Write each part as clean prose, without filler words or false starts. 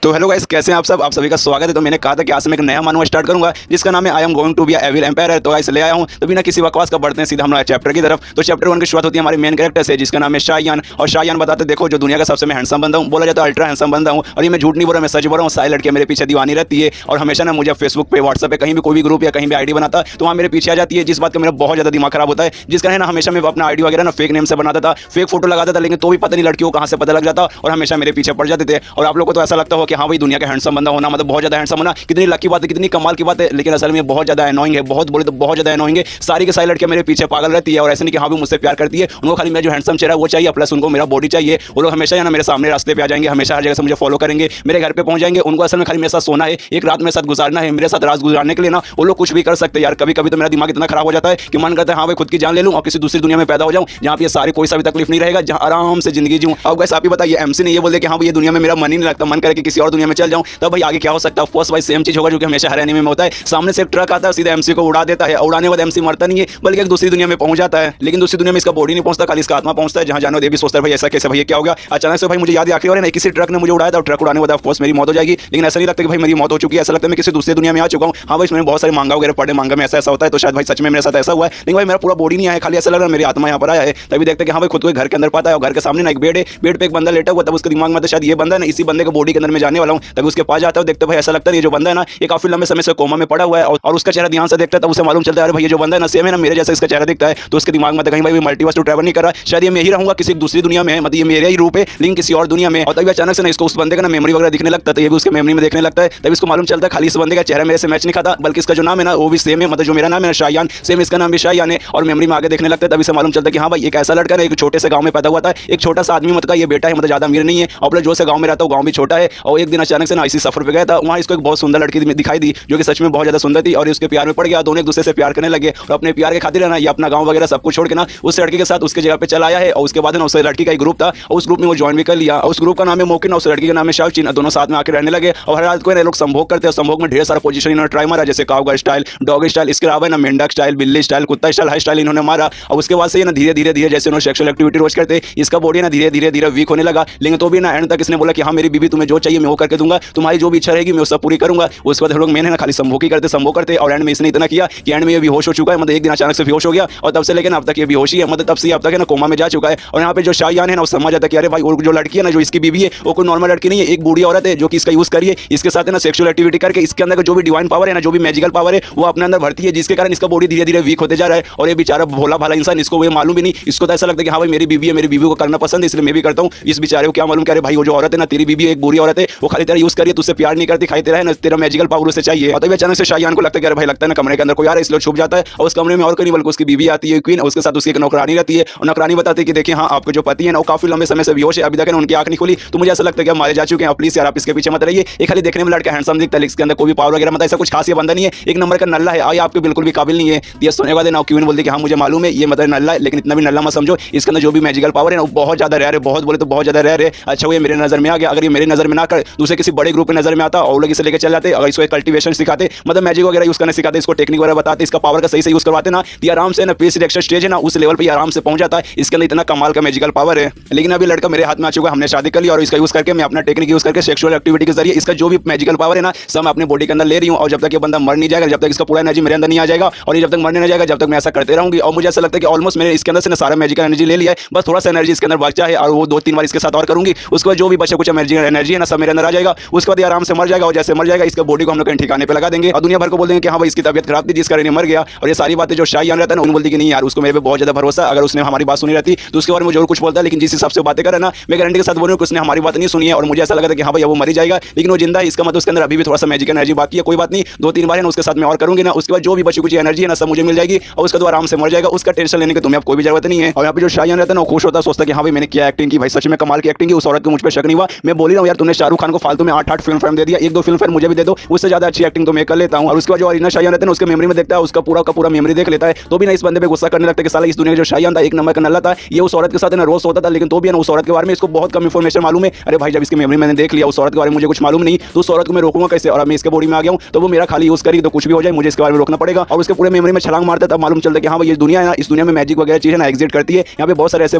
तो hello guys, कैसे हैं आप सब? आप सभी का स्वागत है। तो मैंने कहा था कि आज से मैं एक नया मानवा स्टार्ट करूंगा जिसका नाम है I am going to be evil empire. तो गाइस ले आया हूं। तो बिना किसी बकवास का बढ़ते हैं सीधा हमारे चैप्टर की तरफ। तो चैप्टर 1 की शुरुआत होती है हमारे मेन कैरेक्टर से जिसका नाम है शायान। और शायान बताते देखो जो दुनिया का सबसे मैं हैंडसम बंदा हूं, बोला जाता है अल्ट्रा हैंडसम बंदा हूं। और ये मैं झूठ नहीं बोल रहा, मैं सच बोल रहा हूं। सारी लड़कियां मेरे पीछे दीवानी रहती है और हमेशा ना मुझे फेसबुक पे, व्हाट्सएप पे, कहीं भी कोई भी ग्रुप या कहीं भी आईडी बनाता तो वहां मेरे पीछे आ जाती है, जिस बात का मेरा बहुत ज्यादा दिमाग खराब होता है। जिसका है ना हमेशा मैं अपना आईडी वगैरह ना फेक नेम से बनाता था, फेक फोटो लगाता था, लेकिन तो भी पता नहीं लड़कियों को कहां से पता लग जाता और हमेशा मेरे पीछे पड़ जाते थे। और आप लोग को तो ऐसा लगता हो कि हाँ भाई दुनिया का हैंडसम बंदा होना मतलब बहुत ज्यादा हैंडसम होना कितनी लकी बात है, कितनी कमाल की बात है। लेकिन असल में बहुत ज्यादा एनोइंग है, बहुत बोले तो बहुत ज्यादा एनोइंग है। सारी के सारी लड़कियां मेरे पीछे पागल रहती है और ऐसे नहीं कि हाँ भी मुझसे प्यार करती है, उनको खाली मेरा जो हैंडसम चेहरा वो चाहिए, प्लस उनको मेरा बॉडी चाहिए। वो लोग हमेशा ना मेरे सामने रास्ते पे आ जाएंगे, हमेशा हर जगह से मुझे फॉलो करेंगे, मेरे घर पे पहुंच जाएंगे। उनको असल में खाली मेरे साथ सोना है, एक रात मेरे साथ गुजारना है। मेरे साथ रात गुजारने के लिए ना वो लोग कुछ भी कर सकते हैं यार। कभी कभी तो मेरा दिमाग इतना खराब हो जाता है कि मन करता है हाँ भाई खुद की जान ले लूं और किसी दूसरी दुनिया में पैदा हो जाऊं जहां पे सारी कोई सा भी तकलीफ नहीं रहेगा, जहां आराम से जिंदगी जीऊं। अब गाइस आप ही बताइए, एमसी ने ये बोल दिया कि हाँ भाई ये दुनिया में मेरा मन ही नहीं लगता, मन करे कि किसी और दुनिया में चल जाऊं, तब भाई आगे क्या हो सकता है? ऑफकोर्स भाई सेम चीज होगा जो कि हमेशा हर एनीमे में होता है। सामने से एक ट्रक आता है, सीधा एमसी को उड़ा देता है। उड़ाने के बाद एमसी मरता नहीं है बल्कि एक दूसरी दुनिया में पहुंच जाता है। लेकिन दूसरी दुनिया में इसका बॉडी नहीं पहुंचता, खाली इसका आत्मा पहुंचता है। जहां जानो देवी सोचता है भाई ऐसा कैसे, भाई क्या हो गया अचानक से? भाई मुझे याद आखिरी बार ना किसी ट्रक ने मुझे उड़ाया था, ट्रक उड़ाने के बाद ऑफकोर्स मेरी मौत हो जाएगी। लेकिन ऐसा नहीं लगता कि भाई मेरी मौत हो चुकी है, ऐसा लगता है मैं किसी दूसरी दुनिया में आ चुका हूं। हाँ भाई इसमें बहुत सारे मांगा वगैरह पढ़े, मांगा में ऐसा ऐसा होता है, तो शायद भाई सच में मेरे साथ ऐसा हुआ है। लेकिन भाई मेरा पूरा बॉडी नहीं आया, खाली ऐसा लग रहा है मेरी आत्मा यहाँ पर आया है। तभी देखते कि हाँ भाई खुद को घर के अंदर पाता है और घर के सामने ना एक बेड है, बेड पे एक बंदा लेटा हुआ, तब उसके दिमाग में तो शायद ये बंदा है ना, इसी बंदे के बॉडी के अंदर में जाने वाला हूँ। तभी उसके पास जाता है, देखते भाई ऐसा लगता है ये जो बंदा है ना ये काफी लंबे समय से कोमा में पड़ा हुआ है और उसका चेहरा ध्यान से देखता है तब उसे मालूम चलता है अरे भाई ये जो बंदा है ना सेम है ना मेरे जैसा इसका चेहरा दिखता है। तो उसके दिमाग में कहीं भाई मल्टीवर्स टू ट्रैवल नहीं कर रहा, शायद ये मैं ही रहूंगा किसी दूसरी दुनिया में, मतलब ये मेरा ही रूप है लेकिन किसी और दुनिया में। और तभी अचानक से ना इसको उस बंदे का ना मेमोरी वगैरह दिखने लगता है, तो ये भी उसके मेमोरी में देखने लगता है। तभी इसको मालूम चलता है खाली इस बंदे का चेहरा मेरे से मैच नहीं खाता, बल्कि इसका जो नाम है ना वो भी सेम है, मतलब जो मेरा नाम है शायान सेम इसका नाम भी शायान है। और मेमोरी में आगे देखने लगता है, तभी से मालूम चलता है कि हाँ भाई एक ऐसा लड़का है एक छोटे से गांव में पैदा हुआ था, एक छोटा सा आदमी मतलब ये बेटा है, मतलब ज्यादा अमीर नहीं है और जो से गांव में रहता है गांव भी छोटा है। और एक दिन अचानक से ना इसी सफर पे गया था, वहाँ इसको एक बहुत सुंदर लड़की दिखाई दी जो कि सच में बहुत ज्यादा सुंदर थी और उसके प्यार में पड़ गया। दोनों एक दूसरे से प्यार करने लगे और अपने प्यार के खातिर ना ये अपना गांव वगैरह सब कुछ छोड़ के ना उस लड़की के साथ उसके जगह पे चला आया है। और उसके बाद ना उस लड़की का एक ग्रुप था और उस ग्रुप में वो ज्वाइन भी कर लिया और उस ग्रुप का नाम है मोकिन और उस लड़की का नाम है शाओचिन। दोनों साथ में आके रहने लगे और हर रात को लोग संभोग करते हैं। संभोग में ढेर सारा पोजीशन इन्होंने ट्राई मारा, जैसे काउगर स्टाइल, डॉग स्टाइल, इसके अलावा ना मेंढक स्टाइल, बिल्ली स्टाइल, कुत्ता स्टाइल, हर स्टाइल इन्होंने मारा। और उसके बाद से ना धीरे धीरे धीरे जैसे उन्होंने सेक्सुअल एक्टिविटी रोज करते इसका बॉडी ना धीरे धीरे धीरे वीक होने लगा। लेकिन तो भी ना एंड तक इसने बोला कि हाँ मेरी बीबी तुम्हें जो चाहिए मैं वो करके दूंगा, तुम्हारी जो भी इच्छा रहेगी मैं वो सब पूरी करूंगा। उसके बाद लोग मैंने ना खाली संभोग ही करते संभोग करते और एंड में इसने इतना किया कि एंड में ये बेहोश हो चुका है, मतलब एक दिन अचानक से बेहोश हो गया और तब से लेकर अब तक ये बेहोशी है, मतलब तब से अब तक है ना कोमा में जा चुका है। और यहाँ पे जो शायान है ना वो समझ जाता है कि अरे भाई जो लड़की है ना जो इसकी बीबी है वो कोई नॉर्मल लड़की नहीं है, एक बूढ़ी औरत है जो कि इसका यूज करिए इसके साथ है ना सेक्सुअल एक्टिविटी करके इसके अंदर जो भी डिवाइन पावर है ना, जो भी मैजिकल पावर है वो अपने अंदर भरती है, जिसके कारण इसका बॉडी धीरे धीरे वीक होते जा रहा है। और ये बेचारा भोला भाला इंसान, इसको वो मालूम भी नहीं, इसको तो ऐसा लगता है कि हाँ भाई मेरी बीबी है, मेरी बीबी को करना पसंद है इसलिए मैं भी करता हूँ। इस बेचारे को क्या मालूम कि अरे भाई वो जो औरत है ना तेरी बीबी एक बुरी औरत है, वो खाली तेरा यूज करिए, तुझसे प्यार नहीं करती, खाई तेरा है ना तेरा मैजिकल पावर उसे चाहिए। और तभी अचानक से शायान को लगता है कि अरे भाई लगता है ना कमरे के अंदर कोई आ रहा है, इसलिए छुप जाता है और उस कमरे में और कोई नहीं बल्कि उसकी बीबी आती है क्वीन, उसके साथ उसकी एक नौकरानी रहती है और नौकरानी बताती है कि देखिए हाँ आपके जो पति है ना वो काफी लंबे समय से बेहोश है, अभी तक उनकी आंख नहीं खुली, तो मुझे ऐसा लगता है कि मारे जा चुके हैं, प्लीज यार आप इसके पीछे मत रहिए। ये खाली देखने में लड़का हैंडसम दिखता है, इसके अंदर कोई भी पावर वगैरह मतलब ऐसा कुछ खास ये बंदा नहीं है, एक नंबर का नल्ला है, ये आपके बिल्कुल भी काबिल नहीं है। ये सोने के बाद ना क्वीन बोलती है कि हाँ मुझे मालूम है ये मतलब नल्ला है, लेकिन इतना भी नल्ला मत समझो, इसके अंदर जो भी मैजिकल पावर है ना वो बहुत ज्यादा रेयर है, बहुत बोले तो बहुत ज्यादा रेयर है। अच्छा वो ये मेरे नजर में आ गया, अगर ये मेरी नजर में ना कर दूसरे किसी बड़े ग्रुप की नजर में आता और लोग इसे लेकर चल जाते, अगर इसको कल्टीवेशन सिखाते मतलब मैजिक वगैरह यूज करना सिखाते, इसको टेक्निक वगैरह बताते, इसका पावर का सही से यूज करवाते ना, ये आराम से ना प्री सिलेक्शन स्टेज है ना उस लेवल पे आराम से पहुंच जाता है, इसके अंदर इतना कमाल का मैजिकल पावर है। लेकिन अभी लड़का मेरे हाथ में आ चुका है, हमने शादी कर ली और इसका यूज करके मैं अपना टेक्निक यूज करके सेक्सुअल एक्टिविटी के जरिए इसका जो भी मैजिकल पावर है ना सब मैं अपने बॉडी के अंदर ले रही हूँ। और जब तक ये बंदा मर नहीं जाएगा, जब तक इसका पूरा एनर्जी मेरे अंदर नहीं आ जाएगा और ये जब तक मरने नहीं जाएगा जब तक मैं ऐसा करते रहूंगी। और मुझे ऐसा लगता है कि ऑलमोस्ट मैंने इसके अंदर से ना सारा मैजिकल एनर्जी ले लिया है, बस थोड़ा सा एनर्जी इसके अंदर बचा है और वो 2-3 बार इसके साथ और करूंगी, उसके बाद जो भी बचे कुछ एनर्जी है ना सब मेरे अंदर आ जाएगा, उसके बाद आराम से मर जाएगा। और जैसे मर जाएगा इसके बॉडी को हम लोग कहीं ठिकाने पे लगा देंगे और दुनिया भर को बोल देंगे कि हाँ भाई इसकी तबियत खराब थी जिस कारण मर गया। और ये सारी बातें जो शायान रहता है ना उन्होंने बोलती कि नहीं यार उसको मेरे पे बहुत ज्यादा भरोसा, अगर उसने हमारी बात सुनी रहती तो उसके बारे में जरूर कुछ बोलता है, लेकिन जिस हिसाब से बातें करे ना मैं गारंटी के साथ बोल रहा हूं कि उसने हमारी बात नहीं सुनी है। और मुझे ऐसा लगा था कि हाँ भाई वो मर जाएगा लेकिन वो जिंदा है, इसका मतलब उसके अंदर अभी भी थोड़ा सा मैजिकल एनर्जी बाकी है, कोई बात नहीं 2-3 बार है ना उसके साथ मैं और करूंगी ना, उसके बाद जो भी बची कुछ एनर्जी है ना सब मुझे मिल जाएगी और उसका तो आराम से मर जाएगा, उसका टेंशन लेने की तुम्हें अब कोई भी जरूरत नहीं है। और यहाँ पे जो शायान रहता है ना वो खुश होता है, सोचता है कि हाँ भाई मैंने क्या एक्टिंग की, भाई सच में कमाल की एक्टिंग की, उस औरत को मुझ पर शक नहीं हुआ। मैं बोल रहा हूँ यार तूने शाहरुख खान को फालतू में 8-8 फिल्म दे दिया, 1-2 फिल्म मुझे भी दे दो, उससे ज्यादा अच्छी एक्टिंग तो मैं कर लेता हूँ। और उसके बाद जो अरिना शायान रहता है ना उसके मेमोरी में देखता है, उसका पूरा का पूरा मेमोरी देख लेता है, तो भी ना इस बंदे पे गुस्सा करने लगता है कि साला इस दुनिया का जो शायान था एक नंबर का नल्ला था, ये उस औरत के साथ ना रोज होता था, लेकिन तो भी ना उस औरत के बारे में इसको बहुत कम इंफॉर्मेशन मालूम है। अरे भाई जब इसकी मेमोरी मैंने देख लिया उस औरत के बारे में मुझे कुछ मालूम नहीं, तो उस औरत को मैं रोकूंगा कैसे? और मैं इसके बॉडी में आ गया हूँ तो वो मेरा खाली यूज करी तो कुछ भी हो जाए मुझे इसके बारे में रोकना पड़ेगा। और उसके पूरे मेमोरी में छलांग मारता है तब मालूम चलता है कि हाँ भाई ये दुनिया है ना, इस दुनिया में मैजिक वगैरह चीजें ना एग्जिस्ट करती है। यहाँ पे बहुत सारे ऐसे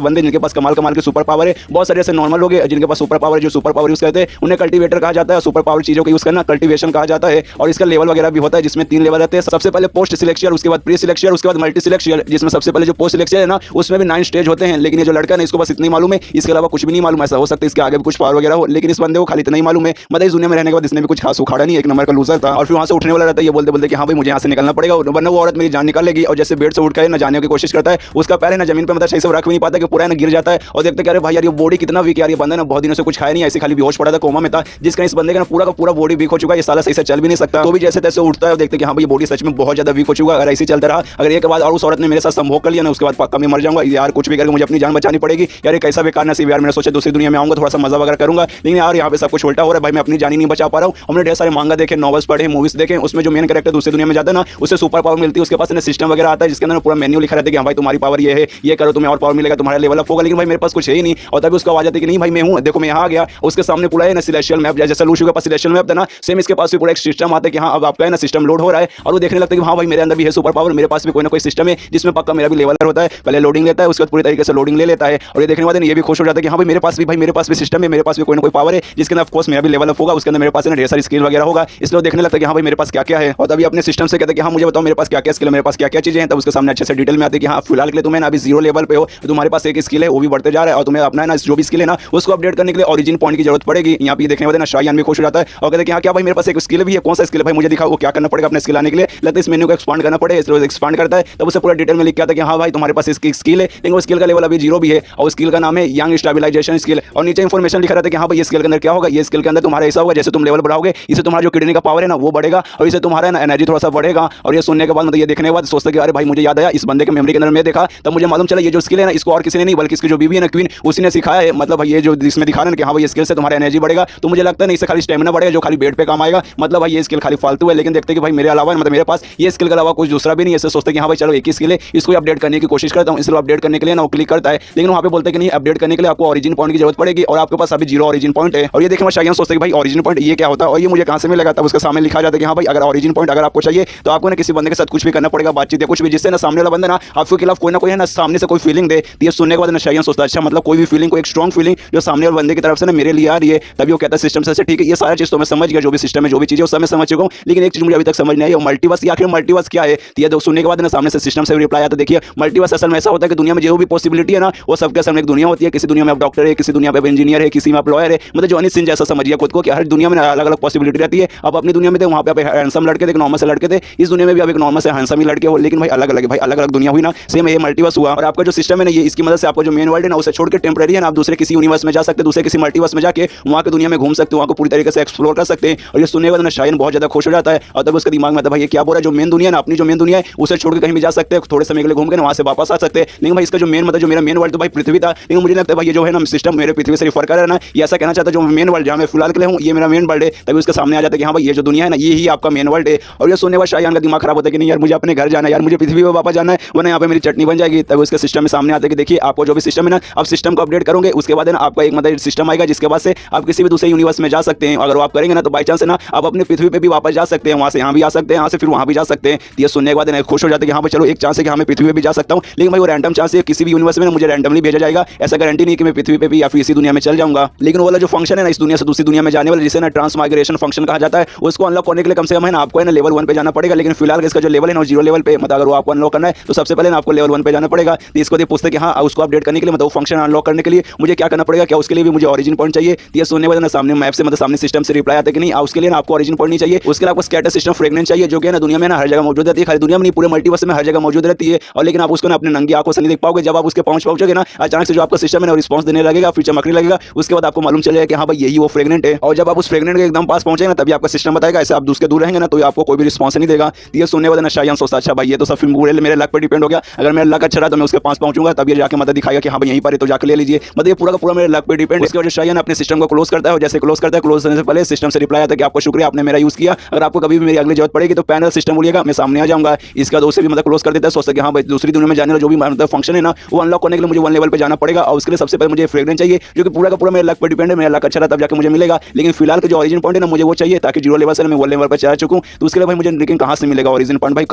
बंदे जिनके पास कमाल कमाल के सुपर पावर है, बहुत सारे ऐसे नॉर्मल लोग हैं जिनके पास सुपर पावर जो सुपर पावर यूज करते हैं उन्हें कल्टीवेटर कहा जाता है। सुपर पावर चीजों का यूज करना कल्टीवेशन कहा जाता है। और इसका लेवल वगैरह भी होता है जिसमें 3 लेवल रहते हैं। सबसे पहले पोस्ट सिलेक्शियल, उसके बाद प्री सिलेक्शियल, उसके बाद मल्टी सिलेक्शियल, जिसमें सबसे पहले जो पोस्ट सिलेक्शियल है ना उसमें भी 9 स्टेज होते हैं। लेकिन ये जो लड़का है इसको बस इतनी मालूम है, इसके अलावा कुछ भी नहीं मालूम। ऐसा हो सकता है इसके आगे भी कुछ पावर वगैरह हो, लेकिन इस बंदे को खाली इतना ही मालूम है। मतलब इस दुनिया में रहने के बाद इसने भी कुछ खास उखाड़ा नहीं, एक नंबर का लूजर था। और फिर वहां से उठने वाला रहता है ये बोलते बोलते कि हाँ भाई मुझे यहाँ से निकलना पड़ेगा, वरना वो औरत मेरी जान निकाल लेगी। और जैसे बेड से उठकर न जाने की कोशिश करता है, उसका पैर है ना जमीन पर मतलब सही से रख भी नहीं पाता कि पूरा ना गिर जाता है। और देखते कि अरे भाई यार ये बॉडी कितना वीक यार, ये बंदा ना बहुत दिनों से कुछ खाया नहीं, ऐसे खाली बेहोश पड़ा था, कोमा में था, जिसका इस बंदे का पूरा का पूरा बॉडी वीक हो चुका है। ये साला सही से चल भी नहीं सकता। तो भी जैसे तैसे उठता है और देखते कि हाँ भाई ये बॉडी सच में बहुत ज्यादा वीक हो चुका है। अगर ऐसे चलता रहा, अगर एक बार और उस औरत ने मेरे साथ संभोग कर लिया ना, उसके बाद पक्का मैं मर जाऊंगा यार। कुछ भी करके मुझे अपनी जान बचानी पड़ेगी यार। ये कैसा बेकार नसीब यार। मैंने सोचा दूसरी दुनिया में आऊंगा, थोड़ा सा मजा वगैरह करूंगा, लेकिन यार यहाँ पे सब कुछ उल्टा हो रहा है भाई। मैं अपनी जान ही नहीं बचा पा रहा हूँ। हमने ढेर सारे मांगा देखे, नॉवेल्स पढ़े, मूवीज देखे, उसमें जो मेन कैरेक्टर दूसरी दुनिया में जाता है ना उससे सुपर पावर मिलती है। उसके पास सिस्टम वगैरह आता है जिसके अंदर पूरा मेन्यू लिखा रहता है कि हाँ भाई तुम्हारी पावर ये है, ये करो तुम्हें और पावर मिलेगा, तुम्हारा लेवल अप होगा। लेकिन भाई मेरे पास कुछ है ही नहीं। और तभी उसको आवाज आती है कि नहीं भाई मैं हूँ, देखो मैं यहाँ आ गया। उसके सामने पूरा है ना सिलेशियल मैप, जैसे लूशु के पास सिलेशियल मैप था ना, सेम इसके पास भी पूरा एक सिस्टम आता है कि हाँ अब आपका है ना सिस्टम लोड हो रहा है। और वो देखने लगता है कि हाँ भाई मेरे अंदर भी है सुपर पावर, मेरे पास भी कोई ना कोई सिस्टम है जिसमें पक्का मेरा भी लेवल होता है। पहले लोडिंग लेता है, उसके बाद पूरी तरीके से लोडिंग ले लेता है। और ये देखने वाले ये भी खुश हो जाता है कि हाँ भाई मेरे पास भी भाई मेरे पास भी सिस्टम है, मेरे पास भी कोई ना कोई पावर है जिसके अंदर ऑफकोर्स मेरा भी लेवल अप होगा। उसके अंदर मेरे पास ढेर सारी स्किल वगैरह होगा। इसलिए देखने लगता है कि हाँ भाई मेरे पास क्या क्या है। और तभी अपने सिस्टम से कहते हैं कि हाँ मुझे बताओ मेरे पास क्या क्या स्किल है, मेरे पास क्या क्या चीजें हैं। तब उसके सामने अच्छे से डिटेल में आते हैं कि हाँ फिलहाल के लिए तुम्हें ना अभी 0 लेवल पे हो, तो तुम्हारे पास एक स्किल है वो भी बढ़ते जा रहा है। और तुम्हें अपना है ना जो भी स्किल है ना उसको अपडेट करने के लिए ओरिजिन पॉइंट की जरूरत पड़ेगी। यहाँ पे देखने वाले ना शायान भी खुश हो जाता है और कहते हैं कि हाँ क्या भाई मेरे पास एक स्किल भी है, कौन सा स्किल है भाई मुझे दिखाओ, वो क्या करना पड़ेगा अपने स्किल आने के लिए। लगता है इस मेन्यू को एक्सपांड करना पड़ेगा, इसलिए एक्सपांड करता है। तब उसे पूरा डिटेल में लिख के आता है कि हाँ भाई तुम्हारे पास इसकी स्किल है, लेकिन वो स्किल का लेवल अभी 0 भी है। और स्किल का नाम है यंग स्टेबलाइजेशन स्किल। और नीचे इंफॉर्मेशन लिखा रहता है कि हाँ भाई ये स्किल के अंदर क्या होगा, ये स्किल के अंदर तुम्हारा ऐसा होगा जैसे तुम लेवल बढ़ाओगे इससे तुम्हारा जो किडनी का पावर है ना वो बढ़ेगा, और इससे तुम्हारा ना एनर्जी थोड़ा सा बढ़ेगा। और ये सुनने के बाद मतलब ये देखने के बाद सोचते कि अरे भाई मुझे याद आया इस बंदे के मेमोरी के अंदर मैं देखा, तब मुझे मालूम चला ये जो स्किल है ना इसको और किसी ने नहीं बल्कि इसकी जो बीवी है ना क्वीन उसी ने सिखाया है। मतलब भाई ये जो इसमें दिखा रहे हैं कि हाँ भाई ये स्किल से तुम्हारा एनर्जी बढ़ेगा। तो मुझे लगता है नहीं इससे खाली स्टेमिना बढ़ेगा जो खाली बेड पे काम आएगा। मतलब भाई ये स्किल खाली फालतू है। लेकिन देखते कि भाई मेरे अलावा मतलब मेरे पास ये स्किल के अलावा कुछ दूसरा भी नहीं है। इससे सोचते कि हाँ भाई चलो एक ही स्किल है, इसको अपडेट करने की कोशिश करता हूँ। इसलिए अपडेट करने के लिए ना वो क्लिक करता है, लेकिन वहाँ पे बोलते हैं कि नहीं अपडेट करने के लिए आपको ओरिजिन पॉइंट की जरूरत पड़ेगी और आपके पास अभी 0 ओरिजिन पॉइंट है। और ये देखिए शायद सोचते कि भाई ओरिजिन पॉइंट ये क्या होता है और ये मुझे कहाँ से मिलेगा। तब उसके सामने लिखा जाता है कि हाँ भाई अगर ओरिजिन पॉइंट अगर आपको चाहिए तो आपको ना किसी बंदे के साथ कुछ भी करना पड़ेगा, बातचीत या कुछ भी, जिससे ना सामने वाला बंदा ना आपके खिलाफ कोई ना कोई है ना सामने से कोई फीलिंग दे। ये सुनने के बाद ना शायद सोचता अच्छा मतलब कोई भी फीलिंग, कोई एक स्ट्रॉन्ग फीलिंग जो सामने वाले बंदे की तरफ से ना मेरे लिए आ रही है। तभी वो कहता है सिस्टम से ठीक है ये सारा चीज तो मैं समझ गया, जो भी सिस्टम है जो भी चीजें उस समय समझ चुका हूँ, लेकिन एक चीज मुझे अभी तक समझ नहीं आई मल्टीवर्स। आखिर मल्टीवर्स क्या है। ये सुनने के बाद ना सामने से सिस्टम से रिप्लाई आता है देखिए मल्टीवर्स असल में ऐसा होता है कि दुनिया में जो भी पॉसिबिलिटी है ना वो सबके सामने एक दुनिया होती है। किसी दुनिया में आप डॉक्टर है, किसी दुनिया में इंजीनियर है, किसी में आप लॉयर है। मतलब जॉनी सिंह जैसा समझिए खुद को कि हर दुनिया में अलग अलग पॉसिबिलिटी रहती है। अब अपनी दुनिया में थे वहाँ पे आप हैंडसम लड़के थे, नॉर्मल से लड़के थे। इस दुनिया में भी आप एक नॉर्मल से हैंडसम ही लड़के हो, लेकिन भाई अलग अलग है, भाई अलग अलग दुनिया हुई ना। सेम ये मल्टीवर्स हुआ। और आपका जो सिस्टम है ना ये इसकी मदद से आपको जो मेन वर्ल्ड है ना उसे छोड़ के टेम्परेरी है ना आप दूसरे किसी यूनिवर्स में जा सकते हैं, दूसरे किसी मल्टीवर्स में जाके वहाँ की दुनिया में घूम सकते हो, वहाँ को पूरी तरीके से एक्सप्लोर कर सकते हैं। और ये सुनने के बाद ना शायन बहुत ज्यादा खुश हो जाता है। और तब उसके दिमाग में आता है भाई ये क्या बोल रहा है, जो मेन दुनिया ना अपनी जो मेन दुनिया है उसे छोड़ के कहीं भी जा सकते हैं, थोड़े समय के लिए घूम के वहाँ से वापस आ सकते हैं। लेकिन भाई इसका जो मेन मतलब जो मेरा मेन वर्ल्ड तो भाई पृथ्वी था, लेकिन मुझे लगता है भाई ये जो है ना सिस्टम मेरे पृथ्वी से रिफर कर रहा है ना, ये ऐसा कहना चाहता है जो मेन वर्ल्ड जहाँ मैं फिलहाल के लिए हूँ ये मेरा मेन वर्ल्ड है। तभी उसके सामने आ जाता है कि हाँ भाई ये जो दुनिया है ना ये ही आपका मेन वर्ल्ड है। और ये सुनने के बाद शायन का दिमाग खराब होता है कि नहीं यार मुझे अपने घर जाना है, यार मुझे पृथ्वी पर वापस जाना है, वरना यहाँ पे मेरी चटनी बन जाएगी। तभी उसके सिस्टम में सामने आता है कि देखिए आपको जो भी सिस्टम है ना आप सिस्टम को अपडेट करोगे उसके बाद है ना आपका एक मतलब सिस्टम आएगा जिसके बाद से आप किसी भी दूसरे यूनिवर्स में जा सकते हैं। अगर वो आप करेंगे ना तो बाई चांस है ना आप अपने पृथ्वी पे भी वापस जा सकते हैं, वहाँ से यहाँ भी आ सकते हैं, यहाँ से फिर वहाँ भी जा सकते हैं। ये सुनने के बाद ना खुश हो जाते हैं कि हाँ भाई चलो एक चांस है कि मैं पृथ्वी पे भी जा सकता हूँ। लेकिन भाई वो रैंडम चांस है, किसी भी यूनिवर्स में मुझे रैंडमली भेजा जाएगा, ऐसा गारंटी नहीं कि मैं पृथ्वी पे भी या फिर इसी दुनिया में चल जाऊंगा। लेकिन वो वाला जो फंक्शन है ना इस दुनिया से दूसरी दुनिया में जाने वाला जिसे ना ट्रांसमाइग्रेशन फंक्शन कहा जाता है, उसको अनलॉक करने के लिए कम से कम है ना आपको है ना लेवल 1 पे जाना पड़ेगा। लेकिन फिलहाल इसका जो लेवल है ना 0 लेवल पे, मतलब अगर वो आपको अनलॉक करना है तो सबसे पहले ना आपको लेवल 1 पे जाना पड़ेगा। तो इसको पूछते कि हाँ उसको अपडेट करने के लिए मतलब वो फंक्शन अनलॉक करने के लिए मुझे क्या करना पड़ेगा, क्या उसके लिए भी मुझे ओरिजिन पॉइंट चाहिए। ये सुनने वाले ना सामने मैप से मतलब सामने सिस्टम से रिप्लाई आता है कि नहीं उसके लिए ना आपको ओरिजिन पॉइंट नहीं चाहिए, उसके लिए आपको स्कैटर सिस्टम फ्रेगनेंस चाहिए जो कि ना दुनिया में ना हर जगह मौजूद रहती है, खाली दुनिया में नहीं पूरे मल्टीवर्स में हर जगह मौजूद रहती है। और लेकिन आप उसको ना अपने नंगी आंखों से नहीं देख पाओगे। जब आप उसके पहुंचोगे ना अचानक से जो आपका सिस्टम है ना रिस्पॉन्स देने लगेगा, फिर चमकने लगेगा, उसके बाद आपको मालूम चलेगा कि हाँ भाई यही वो फ्रेगनेंट है। और जब आप उस फ्रेगनेंट के एकदम पास पहुंचेंगे ना तभी आपका सिस्टम बताएगा, ऐसे आप दूसरे दूर रहेंगे ना तो आपको कोई भी रिस्पॉन्स नहीं देगा। ये सुनने वाले ना शायद सोचता अच्छा भाई ये तो सब फिर मेरे लक पर डिपेंड हो गया, अगर मेरा लक अच्छा रहा तो मैं उसके पास पहुंचूंगा तब ये जाके मतलब दिखाएगा कि हाँ भाई यहीं पर है तो जाके ले लीजिए। मतलब ये पूरा का पूरा मेरे लक पर डिपेंड। इसके वजह से शायद अपने सिस्टम को क्लोज करता है और जैसे क्लोज करता है क्लोज करने से पहले सिस्टम से रिप्लाई आता है कि आपको शुक्रिया आपने मेरा यूज किया, अगर आपको कभी भी मेरी अगली जरूरत पड़ेगी तो पैनल सिस्टम बोलिएगा मैं सामने आ जाऊंगा। इसका दोस्त भी मतलब क्लोज कर देता है, सोचता है कि हाँ भाई दूसरी दुनिया में जाने वाला जो भी मतलब फंक्शन है ना वो अनलॉक करने के लिए मुझे 1 लेवल पे जाना पड़ेगा। और उसके लिए सबसे पहले मुझे फ्रेगनेंस चाहिए जो कि पूरा का पूरा मेरे लक पर डिपेंड है, मेरा लक अच्छा रहा तब जाके मुझे मिलेगा। लेकिन फिलहाल का जो ओरिजिन पॉइंट है ना मुझे वो चाहिए ताकि 0 लेवल से मैं 1 लेवल पर जा चुकूं। तो उसके लिए भाई मुझे लेकिन कहां से मिलेगा ओरिजिन पॉइंट, भाई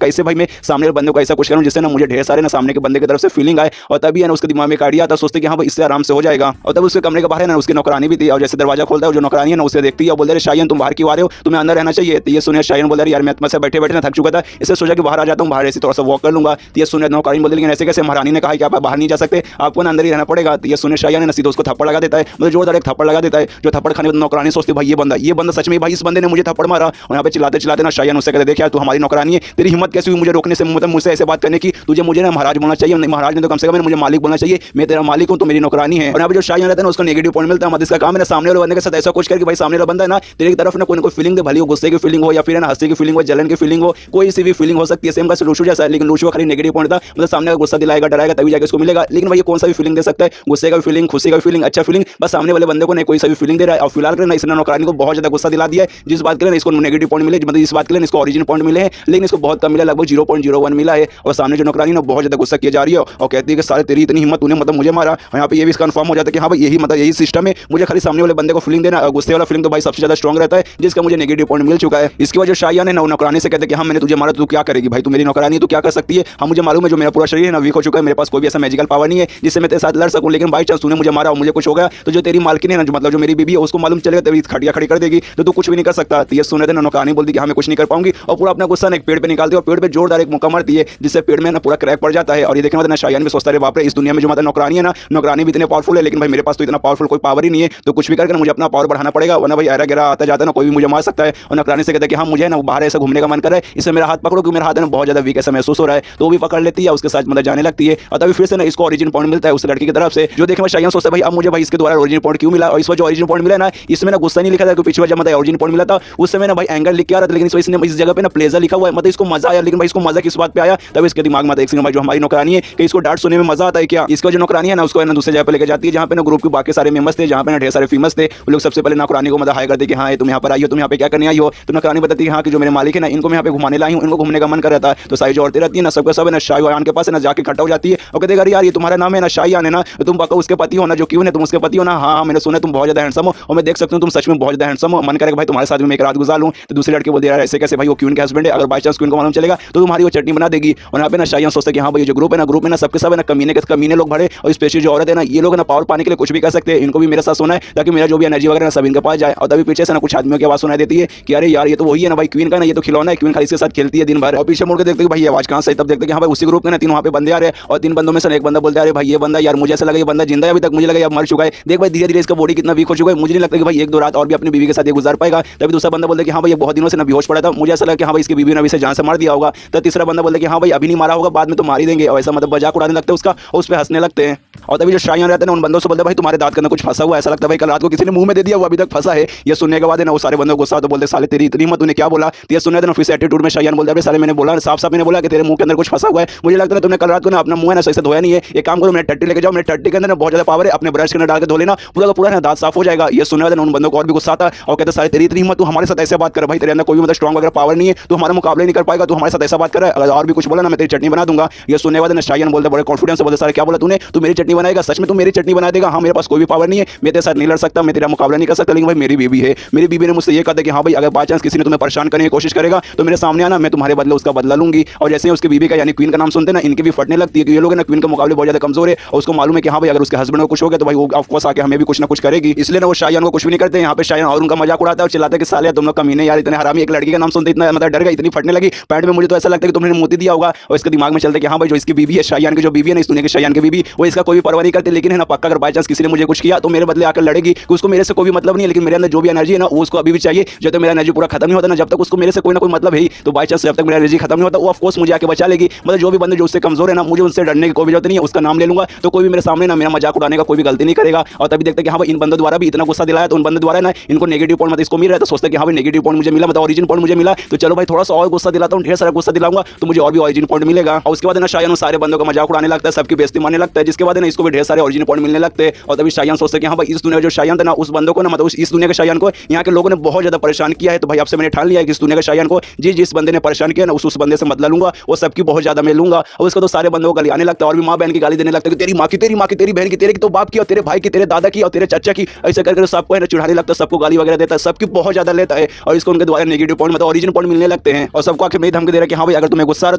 कैसे भाई मैं सामने वाले बंदे को ऐसा कुछ करूं जिससे ना मुझे ढेर सारे ना सामने के बंदे की तरफ से फीलिंग आए। और तभी है ना उसके दिमाग में एक आइडिया आता, सोचते कि हाँ भाई इससे आराम से हो जाएगा। और तब उसके कमरे के बाहर है ना उसकी नौकरानी भी थी, और जैसे दरवाजा खोलता है जो नौकरानी है ना उसे देखती है और बोलते हैं शायन तुम बाहर क्यों आ रहे हो, तुम्हें अंदर रहना चाहिए। तो ये सुने शायन बोल रही यार मैं तुम्हारे बैठे बैठे ना थक चुका था, इससे सोचा कि बाहर आ जाता हूँ, बाहर ऐसे थोड़ा सा वॉक कर लूंगा। तो ये सुने नौकरानी बोल लेकिन ऐसे कैसे, महारानी ने कहा कि आप बाहर नहीं जा सकते, आपको अंदर ही रहना पड़ेगा। तो ये सुने शायन ने सीधे उसको थप्पड़ लगा देता है, मतलब जोरदार एक थप्पड़ लगा देता है। जो थप्पड़ खाने नौकरानी सोचती भाई ये बंदा सच में भाई इस बंदे ने मुझे थप्पड़ मारा। और यहाँ पे चिल्लाते चिल्लाते ना शायन उससे कहते देख यार तू हमारी नौकरानी है, तेरी हिम्मत कैसे हुई मुझे रोकने से, मतलब मुझसे ऐसे बात करने की, तुझे मुझे ना महाराज बोलना चाहिए, महाराज ने तो कम से कम मुझे मालिक बोलना चाहिए, मैं तेरा मालिक हूँ तो मेरी नौकरानी है। और यहाँ पे जो शायन रहता है ना उसका नेगेटिव पॉइंट मिलता है, मतलब इसका काम है ना सामने वाले बंदे के साथ ऐसा कुछ करके भाई सामने वाला बंदा है ना तेरी तरफ ना कोई ना कोई फीलिंग दे, भली हो गुस्से की फीलिंग हो या फिर ना हंसी की फीलिंग हो, जलन की फीलिंग हो, कोई सी भी फीलिंग हो सकती है। सेम का लूशु जैसा है, लेकिन लूशु का खाली नेगेटिव पॉइंट था, मतलब सामने का गुस्सा दिलाएगा डराएगा तभी जाके इसको मिलेगा। लेकिन भाई कौन सा भी फीलिंग दे सकता है, गुस्से का फीलिंग, खुशी का फीलिंग, अच्छा फीलिंग, बस सामने वाले बंदे को नहीं कोई सा भी फीलिंग दे रहा है। और फिलहाल ना इसने नौकरानी को बहुत ज्यादा गुस्सा दिला दिया है, जिस बात के लिए इसको नेगेटिव पॉइंट मिले, मतलब इस बात के लिए इसको ओरिजिन पॉइंट मिले हैं, लेकिन इसको बहुत कम मिला, लगभग 0.01 मिला है। और सामने जो नौकरानी ना बहुत ज्यादा गुस्सा किया जा रही है और कहती है कि सारे तेरी इतनी हिम्मत, तूने मतलब मुझे मारा। और यहाँ पे ये भी कंफर्म हो जाता है कि हाँ भाई यही मतलब यही सिस्टम है, मुझे खाली सामने वाले बंदे को फीलिंग देना, गुस्से वाला फीलिंग तो भाई सबसे ज्यादा स्ट्रॉन्ग रहता है, जिसका मुझे नेगेटिव पॉइंट मिल चुका है। इसकी वजह शायन है ना नौकरानी से कहते हैं कि हाँ मैंने तुझे मारा तो तू क्या करेगी भाई, तू मेरी नौकरानी है, तू क्या कर सकती है। हाँ मुझे मालूम है जो मेरा पूरा शरीर है ना वीक हो चुका है, मेरे पास कोई भी ऐसा मैजिकल पावर नहीं है जिससे मैं तेरे साथ लड़ सकूं, लेकिन बाई चांस तूने मुझे मारा और मुझे कुछ हो गया तो जो तेरी मालकिन है ना, जो मतलब जो मेरी बीबी है उसको मालूम चलेगा तभी खटिया खड़ी कर देगी, तो तू कुछ भी नहीं कर सकता। तो ये सुने थे ना नौकरानी बोलती कि हाँ मैं कुछ नहीं कर पाऊंगी और पूरा अपना गुस्सा ना एक पेड़ पे निकालती है और पेड़ पे जोरदार एक मुक्का मारती है, जिससे पेड़ में ना पूरा क्रैक पड़ जाता है। और ये देखने मतलब शायन भी सोचता है बाप रे इस दुनिया में जो मतलब नौकरानी है ना, नौकरानी भी इतने पावरफुल है, लेकिन भाई मेरे पास तो इतना पावरफुल कोई पावर ही नहीं है, तो कुछ भी करके मुझे अपना पावर बढ़ाना पड़ेगा, वरना भाई ऐरा गिरा आता जाता ना कोई भी मुझे मार सकता है। और नौकरानी से कहता है कि हाँ मुझे ना बाहर ऐसा घूमने का मन कर रहा है, इससे मेरा हाथ पकड़ो क्योंकि मेरा हाथ है ना बहुत ज्यादा वीक ऐसा महसूस हो रहा है। तो वो भी पकड़ लेती है, उसके साथ मतलब जाने लगती है और तभी फिर से ना इसको ओरिजिन पॉइंट मिलता है उस लड़की की तरफ से, जो देखने में शायन सोचता है भाई अब मुझे भाई इसके द्वारा ओरिजिन पॉइंट क्यों मिला। और इस बार जो ओरिजिन पॉइंट मिला ना इसमें ना गुस्सा नहीं लिखा था, पिछले जब मतलब ओरिजिन पॉइंट मिला था उस समय ना भाई एंगर लिख के आ रहा था, लेकिन इसने इस जगह पे ना प्लेजर लिखा हुआ है, मतलब इसको मजा आया। लेकिन भाई इसको मजा किस बात पे आया, तब इसके दिमाग में एक भाई जो हमारी नौकरानी है कि इसको डांट सुनने में मजा आता है क्या। इसको जो नौकरानी है ना उसको ना दूसरे जगह पे लेकर जाती है जहाँ पे ना ग्रुप के बाकी सारे मेंबर्स थे, जहाँ पे ना ढेर सारे फेमस थे। वो लोग सबसे पहले नौकरानी को मतलब हाई करते कि हाँ तुम यहाँ पर आई हो, तुम यहाँ पे क्या करने आई हो। तो नौकरानी बताती है हाँ कि जो मेरे मालिक है ना इनको मैं यहाँ पे घुमाने लाई हूँ, इनको घूमने का मन कर रहा था। तो सारी जो औरतें रहती है ना सबके सब है ना शाहयान के पास है ना जाके इकट्ठा हो जाती है और कहते हैं यार ये तुम्हारा नाम है ना शाहयान है ना, तुम पक्का उसके पति हो ना, जो क्यों है तुम उसके पति हो ना। हाँ मैंने सुना तुम बहुत ज्यादा हैंडसम हो और मैं देख सकता हूँ तुम सच में बहुत ज्यादा हैंडसम हो, मन करेगा भाई तुम्हारे साथ में एक रात गुजार लूं। तो दूसरे लड़के बोलते यार ऐसे कैसे भाई, वो क्वीन के हस्बैंड है, अगर बाई चांस क्वीन को मालूम चलेगा तो तुम्हारी वो चटनी बना देगी। और यहाँ पे ना शायन सोचते कि हाँ भाई जो ग्रुप है ना, ग्रुप में ना सबके सब है ना कमीने लोग भरे, और स्पेशली जो औरत है ना ये लोग ना पावर पाने के लिए कुछ भी कर सकते हैं, इनको भी मेरे साथ सोना है ताकि मेरा जो भी एनर्जी वगैरह सब इनके पास जाए। और तभी पीछे से ना कुछ आदमियों की आवाज सुनाई देती है कि अरे यार ये तो वही है ना भाई क्वीन का ना, ये तो खिलौना है, क्वीन खाली इसके साथ खेलती है दिन भर। और पीछे मुड़ के देखते भाई आवाज कहां से, तब देखते कि हाँ भाई उसी ग्रुप के ना तीन वहां पे बंदे आ रहे हैं और तीन बंदों में से एक बंदा बोलता है अरे भाई ये बंदा यार मुझे ऐसा लगा ये बंदा जिंदा है, अभी तक मुझे लगा मर चुका है, देख भाई धीरे धीरे इसका बॉडी कितना वीक हो चुका है, मुझे नहीं लगता कि भाई एक दो रात और भी अपनी बीवी के साथ ये गुजार पाएगा। तभी दूसरा बंदा बोलता है कि हाँ भाई ये बहुत दिनों से ना बेहोश पड़ा था, मुझे ऐसा लगा कि हाँ भाई इसकी बीवी ने अभी से जान से मार दिया होगा। तो तीसरा बंदा बोलता है कि हाँ भाई अभी नहीं मारा होगा, बाद में तो मार ही देंगे, और ऐसा मतलब मजाक उड़ाने लगते हैं उसका और उस पर हंसने लगते हैं। और तभी जो शायन रहते हैं ना उन बंदों से बोलते हैं भाई तुम्हारे दांत के अंदर कुछ फंसा हुआ, ऐसा लगता है भाई कल रात को किसी ने मुंह में दे दिया, वो अभी तक फंसा है। ये सुनने के बाद ना वो सारे बंदों को गुस्सा तो बोलते साले तेरी इतनी हिम्मत, तूने क्या बोला। तो ये सुनने देना फिर से एटीट्यूड में शायन बोलते हैं साले मैंने बोला साफ साफ मैंने बोला कि तेरे मुंह के अंदर कुछ फंसा हुआ है, मुझे लगता है तुमने कल रात को ना अपना मुंह है ना सही से धोया नहीं है, एक काम करो मेरे टट्टी लेके जाओ, मेरे टट्टी के अंदर बहुत ज्यादा पावर है, अपने ब्रश के अंदर डाल के धो लेना, पूरा का पूरा ना दांत साफ हो जाएगा। ये सुनने वाले उन बंदों को और भी गुस्सा आता और कहते साले तेरी इतनी हिम्मत, तू हमारे साथ ऐसे बात कर भाई, तेरे अंदर कोई मतलब स्ट्रॉन्ग वगैरह पावर नहीं है, तू हमारा मुकाबला नहीं कर पाएगा, तू हमारे साथ ऐसा बात कर रहा है, अगर और भी कुछ बोला ना मैं तेरी चटनी बना दूंगा। ये सुनने वाले शायन बोलते बड़े कॉन्फिडेंस से बोलते सारे क्या बोला तूने, तू मेरी चटनी बनाएगा, सच में तू मेरी चटनी बना देगा। हाँ मेरे पास कोई भी पावर नहीं है, मैं तेरे साथ नहीं लड़ सकता, मैं तेरा मुकाबला नहीं कर सकता, लेकिन भाई मेरी बीवी है, मेरी बीवी ने मुझसे ये कहा था कि हाँ भाई अगर बाई चांस किसी ने तुम्हें परेशान करने की कोशिश करेगा तो मेरे सामने आना, मैं तुम्हारे बदले उसका बदला लूंगी। और जैसे ही उसकी बीवी का यानी क्वीन का नाम सुनते ना इनकी भी फटने लगती है कि ये लोग ना क्वीन के मुकाबले बहुत ज्यादा कमजोर है और उसको मालूम है कि हाँ भाई अगर उसके हस्बैंड को कुछ हो गया तो भाई वो ऑफकोर्स आके हमें भी कुछ ना कुछ करेगी, इसलिए ना वो शायन को कुछ भी नहीं करते। यहाँ पे शायन और उनका मजाक उड़ाता है और चिल्लाता है कि साले तुम लोग कमीने यार इतने हरामी, एक लड़की का नाम सुनते इतना मतलब डर गया, इतनी फटने लगी पैंट में, मुझे तो ऐसा लगता है कि तुमने मोती दिया होगा। और इसके दिमाग में चलता है कि हाँ भाई जो इसकी बीवी है शायन की जो बीवी है ना इस दुनिया की शायन की बीवी, वो इसका कोई भी परवाह नहीं करती, लेकिन है ना पक्का अगर बाई चांस किसी ने मुझे कुछ किया तो मेरे बदले आकर लड़ेगी, उसको मेरे से कोई भी मतलब नहीं है, लेकिन मेरे अंदर जो भी एनर्जी है ना वो उसको अभी भी चाहिए। जब तक मेरा एनर्जी पूरा खत्म नहीं होता ना, जब तक उसको मेरे से कोई ना कोई मतलब है, तो बाई चांस जब तक मेरा एनर्जी खत्म नहीं होता वो ऑफकोर्स मुझे आके बचा लेगी। मतलब जो भी बंदे जो उससे कमजोर है ना, मुझे उनसे डरने की कोई जरूरत नहीं है, उसका नाम ले लूंगा तो कोई भी मेरे सामने ना मेरा मजाक उड़ाने का कोई भी गलती नहीं करेगा। और तभी देखते कि हाँ भाई इन बंदों द्वारा भी इतना गुस्सा दिलाया, तो उन बंदों द्वारा ना इनको नेगेटिव पॉइंट मतलब इसको मिल रहा है, तो सोचते कि हाँ भाई नेगेटिव पॉइंट मुझे मिला, मतलब ओरिजिन पॉइंट मुझे मिला, तो चलो भाई थोड़ा सा और गुस्सा दिलाता हूँ, ढेर सारा गुस्सा दिलाऊंगा तो मुझे और भी ओरिजिन पॉइंट मिलेगा। और उसके बाद ना शायन सारे बंदों का मजाक उड़ाने लगता है, सबकी बेइज्जती मारने लगता है, जिसके बाद ना इसको भी ढेर सारे ओरिजिन पॉइंट मिलने लगते हैं। और तभी शायन सोचते कि हाँ भाई इस दुनिया जो शायन था ना उस बंदों को ना मतलब इस दुनिया के शायन को यहाँ के लोगों ने बहुत ज्यादा परेशान किया है, तो भाई आपसे मैंने ठान लिया है कि इस दुनिया के शायन को जिस बंदे ने परेशान किया ना उस बंदे से बदला लूंगा, वो सबकी बहुत ज्यादा मैं लूंगा। और उसको तो सारे बंदों को गाली आने लगता है और भी माँ बहन की गाली देने लगता है कि तेरी माँ की, तेरी माँ की, तेरी बहन की, तेरे की तो बाप की, और तेरे भाई की, तेरे दादा की, और तेरे चाचा की, ऐसे करके सबको है ना चिढ़ाने लगता है, सबको गाली वगैरह देता है, सबकी बहुत ज्यादा लेता है। और इसको उनके द्वारा नेगेटिव पॉइंट मतलब ओरिजिन पॉइंट मिलने लगते हैं और सबको आखिर में धमकी दे रहा है कि हाँ भाई अगर तुम्हें गुस्सा आ रहा है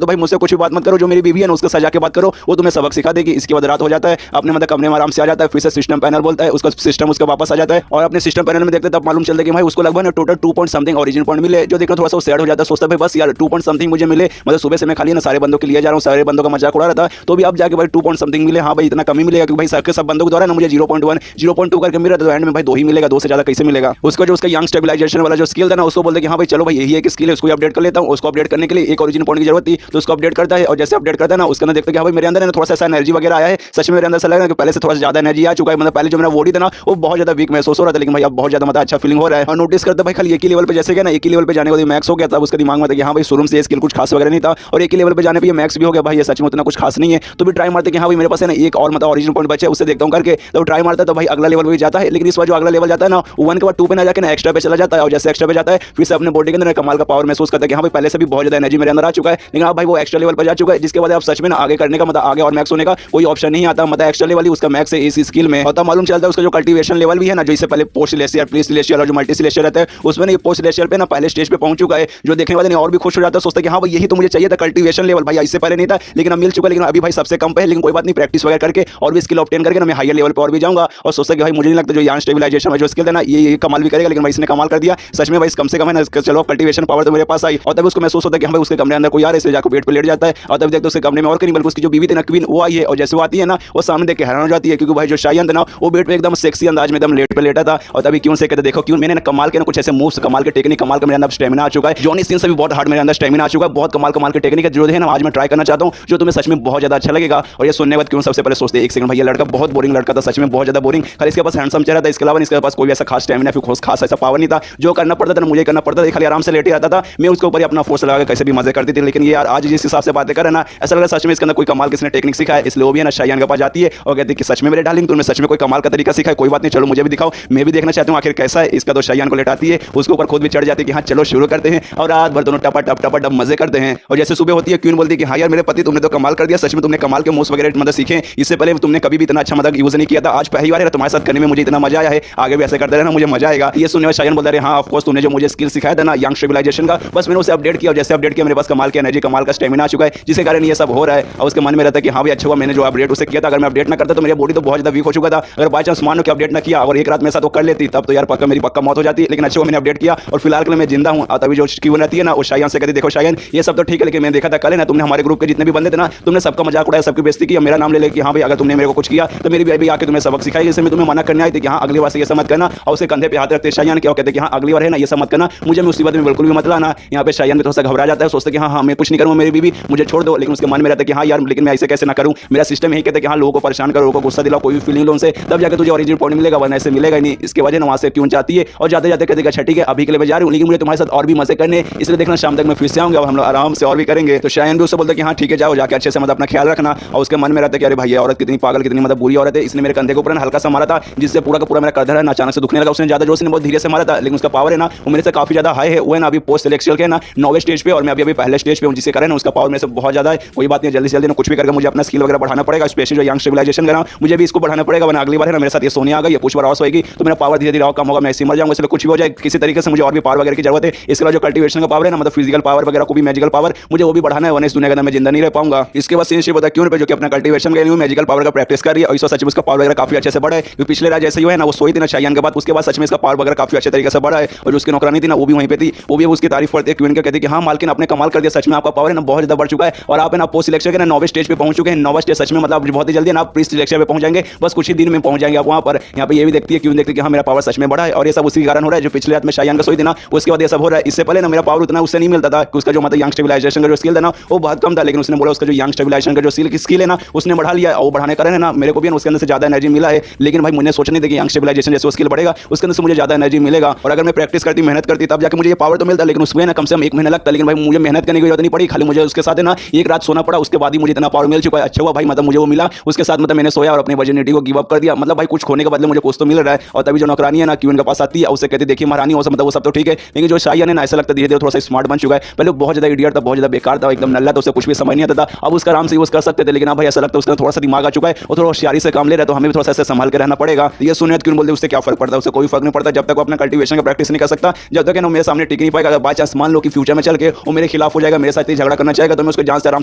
तो भाई मुझसे कुछ भी बात मत करो, जो मेरी बीवी है ना उसके सजा के बात करो, वो तुम्हें सबक सिखा देगी। इसके बाद रात हो जाता है, अपने मतलब कमरे में आराम से आ जाता है, फिर से सिस्टम पैनल बोलता है, उसका सिस्टम उसके उसके वापस आ जाता है और अपने सिस्टम पैनल में देखते तब मालूम चलता है कि भाई उसको लगभग total 2 point something origin point मिले, जो देखकर थोड़ा सा सैड हो जाता है, सोचता है बस यार 2 पॉइंट समथिंग मुझे मिले, मतलब सुबह से मैं खाली ना सारे बंदों के लिए जा रहा हूँ, सारे बंदों का मजाक उड़ा रहा था, तो भी अब जाके भाई 2 पॉइंट समथिंग मिले। हाँ भाई इतना कम ही मिलेगा क्योंकि भाई सब बंदों के द्वारा ना मुझे 0.1 0.2 करके मिला, तो एंड में भाई 2 ही मिलेगा, 2 से ज्यादा कैसे मिलेगा। उसका जो उसका यंग स्टेबलाइजेशन वाला जो स्किल था ना, उसको बोलते कि हाँ भाई चलो भाई यही एक स्किल है, उसको अपडेट कर लेता हूँ। उसको अपडेट करने के लिए एक ओरिजिन पॉइंट की जरूरत थी, तो उसको अपडेट करता है और जैसे अपडेट करता है ना उसके अंदर देखते हैं कि हाँ भाई मेरे अंदर थोड़ा सा ऐसा एनर्जी वगैरह आया है। सच में मेरे अंदर ऐसा लगा कि पहले से थोड़ा ज्यादा एनर्जी आ चुका है, मतलब पहले जो मेरा बॉडी था ना वो बहुत ज्यादा वीक महसूस हो रहा था, लेकिन भाई अब बहुत ज्यादा मतलब अच्छा फीलिंग हो रहा है। और नोटिस करते भाई खाली एक ही लेवल पे जैसे गया ना, एक ही लेवल पे जाने के बाद मैक्स हो गया था, उसके दिमाग में था कि हाँ भाई शुरू से स्किल कुछ खास वगैरह नहीं था, और एक ही लेवल पे जाने पे ये मैक्स भी हो गया। भाई ये सच में उतना कुछ खास नहीं है, तो भी ट्राई मारते कि हाँ भाई मेरे पास है ना एक और मतलब ओरिजिन पॉइंट बचे, उससे देखता हूँ करके, तो ट्राई मारता तो भाई अगला लेवल भी जाता है। लेकिन इस बार जो अगला लेवल जाता है ना 1 के बाद 2 पे ना जाके ना एक्स्ट्रा पे चला जाता है, और जैसे एक्स्ट्रा पे जाता है फिर से अपने बॉडी के अंदर कमाल का पावर महसूस करता है कि हाँ भाई पहले से भी बहुत ज्यादा एनर्जी मेरे अंदर आ चुका है, लेकिन अब भाई वो एक्स्ट्रा लेवल पर जा चुका है, जिसके बाद आप सच में ना आगे करने का मतलब आगे और मैक्स होने का कोई ऑप्शन नहीं आता, मतलब एक्स्ट्रा लेवल ही उसका मैक्स है इस स्किल में। और तब मालूम चलता है उसका जो कल्टीवेशन लेवल भी है ना, जो इससे पहले पोस्ट सिलेस्टियल, प्री सिलेस्टियल और जो मल्टी सिलेस्टियल रहता है, उसमें ना पोस्ट सिलेस्टियल पे ना पहले स्टेज पे पहुंच चुका है, जो देखने वाले और भी खुश हो जाता है, सोचता है कि हाँ भाई यही तो मुझे चाहिए था कल्टीवेशन लेवल, भाई इससे पहले नहीं था लेकिन अब मिल चुका है, लेकिन अभी भाई सबसे कम पे है, लेकिन कोई बात नहीं, प्रैक्टिस वगैरह करके और भी स्किल ऑब्टेन करके ना मैं हायर लेवल पर और भी जाऊंगा। और सोचता कि भाई मुझे नहीं लगता जो यान स्टेबलाइजेशन में जो स्किल है ना ये कमाल भी करेगा, लेकिन भाई इसने कमाल कर दिया सच में भाई, कम से कम है ना चलो कल्टीवेशन पावर तो मेरे पास आई। और तभी उसको महसूस होता है कि भाई उसके कमरे अंदर कोई आ रहा है, इसलिए जाकर बेड पे लेट जाता है, और तभी देखते उसके कमरे में और कहीं बल्कि उसकी जो बीवी थी ना क्वीन वो आई है, और जैसे वो आती है ना वो सामने देख के हैरान हो जाती है, क्योंकि भाई जो शायन था ना वो बेड पे एकदम सेक्सी अंदाज में एकदम लेट पे लेटा था। और तभी क्यों से कहते देखो क्यों मैंने ना कमाल के ना कुछ ऐसे मूव्स, कमाल के टेक्निक, कमाल का मेरे अंदर स्टेमिना आ चुका है, जॉनी सीन से भी बहुत हार्ड मेरे अंदर स्टेमिना आ चुका है, बहुत कमाल के टेक्निक है जो है ना आज मैं ट्राई करना चाहता हूँ, जो तुम्हें सच में बहुत ज्यादा अच्छा लगेगा। और ये सुनने के बाद क्यों सबसे पहले सोचते एक सेकंड भाई ये लड़का बहुत बोरिंग लड़का था, सच में बहुत ज्यादा बोरिंग, खाली इसके पास हैंडसम चेहरा था, इसके अलावा इसके पास कोई ऐसा खास स्टेमिना फिर खास ऐसा पावर नहीं था, जो करना पड़ता था ना मुझे करना पड़ता था, खाली आराम से लेटे रहता था, मैं उसके ऊपर अपना फोर्स लगा के कैसे भी मजे करती थी। लेकिन ये यार आज जिस हिसाब से बातें कर रहे ना ऐसा लगा सच में इसके अंदर कोई कमाल किसने टेक्निक सीखा है, इसलिए वो भी है ना शायान के पास जाती है और कहती है कि सच में मेरे डार्लिंग तुमने सच में कोई कमाल का तरीका सीखा है, कोई बात नहीं चलो मुझे भी दिखाओ, मैं भी देखना चाहती हूँ आखिर कैसा है इसका। तो शायान को लेटाती है, उसके ऊपर खुद भी चढ़ जाती है कि हाँ चलो शुरू करते हैं, और रात भर दोनों टपा टप मजे करते हैं। और जैसे सुबह होती है क्वीन बोलती है कि हाँ यार मेरे पति तुमने तो कमाल कर दिया, सच में तुमने कमाल के मूव्स वगैरह मतलब सीखे, इससे पहले तुमने कभी भी इतना अच्छा मतलब यूज नहीं किया था, आज पहली बार है तुम्हारे साथ करने में मुझे इतना मजा आया है, आगे भी ऐसे करते रहना मुझे मजा आएगा। ये सुनने में शायन बोलता है हाँ ऑफ कोर्स तुमने जो मुझे स्किल सिखाया था ना यंग स्टेबलाइजेशन का, बस मैंने उसे अपडेट किया, और जैसे अपडेट किया मेरे पास कमाल की एनर्जी, कमाल का स्टेमिना आ चुका है, जिसके कारण ये सब हो रहा है। और उसके मन में रहता है कि हाँ भाई अच्छा हुआ मैंने जो अपडेट उसे किया था, अगर मैं अपडेट ना करता तो मेरी बॉडी तो बहुत ज्यादा वीक हो चुका था, अगर बाई चांस मानो कि अपडेट ना किया और एक रात मेरे साथ वो कर लेती तब तो यार पक्का मेरी पक्का मौत हो जाती, लेकिन अच्छा हुआ मैंने अपडेट किया और फिलहाल के लिए मैं जिंदा हूँ। और तभी जो क्यों रहती है ना वो शायन से कहती देखो शायन ये सब तो ठीक है, लेकिन मैंने देखा था कल है ना तुमने हमारे ग्रुप के जितने भी बंदे थे ना तुमने सबका मजाक उड़ाया, सबकी बेइज्जती की, मेरा नाम ले लेके हाँ भाई अगर तुमने मेरे को कुछ किया तो मेरी बेबी आके तुम्हें सबक सिखाई, जैसे मैं तुम्हें मना करने आई थी कि हाँ अगली बार से ये सब मत करना, और उसके कंधे पे हाथ रखते शायन क्या कहते कि हाँ अगली बार है ना ये सब मत करना, मुझे मुसीबत में बिल्कुल भी मत लाना। यहाँ पे शायन भी थोड़ा सा घबरा जाता है, सोचता है कि हाँ मैं कुछ नहीं करूँ मेरी बीबी मुझे छोड़ दो, लेकिन उसके मन में रहता है कि हाँ यार लेकिन मैं ऐसे कैसे ना करूँ, मेरा सिस्टम यही कहता है कि हाँ लोगों को परेशान करो, लोगों को गुस्सा दिलाओ, कोई भी फीलिंग लो उनसे, तब जाकर तुझे ओरिजिनल पॉइंट मिलेगा, वरना ऐसे मिलेगा ही नहीं। इसके वजह वहाँ से क्यों चाहती है और जाते जाते कहते अच्छा ठीक है अभी के लिए मैं जा रही हूँ, लेकिन मुझे तुम्हारे साथ और भी मजे करने, इसलिए देखना शाम तक मैं फिर से आऊंगा और हम लोग आराम से और भी करेंगे। तो शायन भी उससे बोलते कि हाँ ठीक है जाओ जाके अच्छे से मतलब अपना ख्याल रखना। और उसके मन में रहता है कि अरे भाई ये औरत कितनी पागल कितनी मतलब बुरी औरत है, इसने मेरे कंधे के ऊपर हल्का सा मारा था जिससे पूरा का पूरा मेरा कंधा है ना अचानक से दुखने लगा, उसने ज्यादा जोर से बहुत धीरे से मारा था, लेकिन उसका पावर है ना वो मेरे से काफी ज्यादा हाई है, वो है ना अभी पोस्ट सिलेक्शियल के ना 9वें स्टेज पे और मैं अभी पहले स्टेज पे हूँ, जिसके कारण उसका पावर मेरे से बहुत ज्यादा है। कोई बात नहीं जल्दी से जल्दी कुछ भी करके मुझे अपना स्किल वगैरह बढ़ाना पड़ेगा, स्पेशली जो यंग स्टेबलाइजेशन कर रहा हूँ मुझे भी इसको बढ़ाना पड़ेगा, वरना अगली बार है ना मेरे साथ ये सोनिया आ गई पुष्पा रावत होगी तो मेरा पावर धीरे धीरे और कम होगा, मैं ऐसे मर जाऊंगा, इसलिए कुछ भी हो जाए किसी तरीके से मुझे और भी पावर वगैरह की जरूरत है। इसके बाद जो कल्टीवेशन का पावर है ना मतलब फिजिकल पावर वगैरह को भी मैजिकल पावर मुझे वो भी बढ़ाना है, वरना इस दुनिया का मैं जिंदा नहीं रह पाऊंगा। इसके बाद सीनियर बता क्यों पे जो कि अपना कल्टीवेशन के लिए मैजिकल पावर का प्रैक्टिस कर रही है, और इस सच में उसका पावर वगैरह काफी अच्छे से बढ़ा है, क्योंकि पिछले रात जैसे ही है ना वो सोई थी ना शायन के बाद उसके बाद सच में इसका पावर वगैरह काफी अच्छे तरीके से बढ़ा है, और जो उसकी नौकरानी थी ना वो भी वहीं पे थी, वो भी उसकी तारीफ करती है क्वीन का, कहती है कि हाँ मालकिन आपने कमाल कर दिया, सच में आपका पावर है ना बहुत ज्यादा बढ़ चुका है, और आप है ना पोस्ट सिलेक्शन के ना 9वें स्टेज पे पहुंच चुके हैं। 9वां स्टेज सच में मतलब बहुत ही जल्दी ना आप प्री सिलेक्शन पे पहुंच जाएंगे, बस कुछ ही दिन में पहुंच जाएंगे आप वहां पर। यहाँ पे ये भी देखती है क्यों देखती है कि हाँ मेरा पावर सच में बढ़ा है, और ये सब उसी कारण हो रहा है जो पिछले रात में शायन का सोई थी ना उसके बाद ये सब हो रहा है। इससे पहले ना मेरा पावर उतना उससे नहीं मिलता था, उसका जो मतलब यंग स्टेबलाइजेशन का जो स्किल था ना वो बहुत कम था, लेकिन उसने बोला उसका जो यंग स्टेबलाइजेशन का जो स्किल है ना उसने बढ़ा लिया, और बढ़ाने कारण है ना मेरे को भी उसके अंदर से ज्यादा एनर्जी मिला है। लेकिन भाई मुझे सोचने थे कि यंग स्टेबलाइजेशन जैसे स्किल बढ़ेगा उसके अंदर से मुझे ज्यादा एनर्जी मिलेगा, और अगर मैं प्रैक्टिस करती मेहनत करती तब जाके मुझे ये पावर तो मिलता, लेकिन उसमें ना कम से कम 1 महीना लगता, लेकिन भाई मुझे मेहनत करने की जरूरत नहीं पड़ी, खाली मुझे उसके साथ है ना एक रात सोना पड़ा, उसके बाद ही मुझे इतना पावर मिल चुका है। अच्छा हुआ भाई मतलब मुझे वो मिला, उसके साथ मतलब मैंने सोया और अपनी वर्जिनिटी को गिव अप कर दिया, मतलब भाई कुछ खोने के बदले मुझे कुछ तो मिल रहा है। और तभी जो नौकरानी है ना क्वीन के पास आती है उससे कहती देखिए महारानी हो मतलब वो सब तो ठीक है, लेकिन जो शायन है ना ऐसा लगता है धीरे धीरे थोड़ा सा स्मार्ट बन चुका है, पहले बहुत ज्यादा इडियट था, बहुत ज्यादा बेकार था, एकदम नल्ला, तो उसे कुछ भी समझ नहीं आता था, अब उसका आराम से यूज कर सकते थे, लेकिन अब भाई ऐसा लगता है उसका थोड़ा सा दिमाग आ चुका है और थोड़ा होशियारी से काम ले रहा है, तो हमें भी थोड़ा सा ऐसे संभाल के रहना पड़ेगा। ये सुनिए क्यों बोलते उससे क्या फर्क पड़ता है, उससे कोई फर्क नहीं पड़ता जब तक वो अपना कल्टीवेशन का प्रैक्टिस नहीं कर सकता, जब तक मेरे सामने टिक नहीं पाएगा। अगर बाई चांस मान लो कि फ्यूचर में चल के वो मेरे खिलाफ हो जाएगा, मेरे साथ झगड़ा करना चाहेगा, तो मैं उसको जान से आराम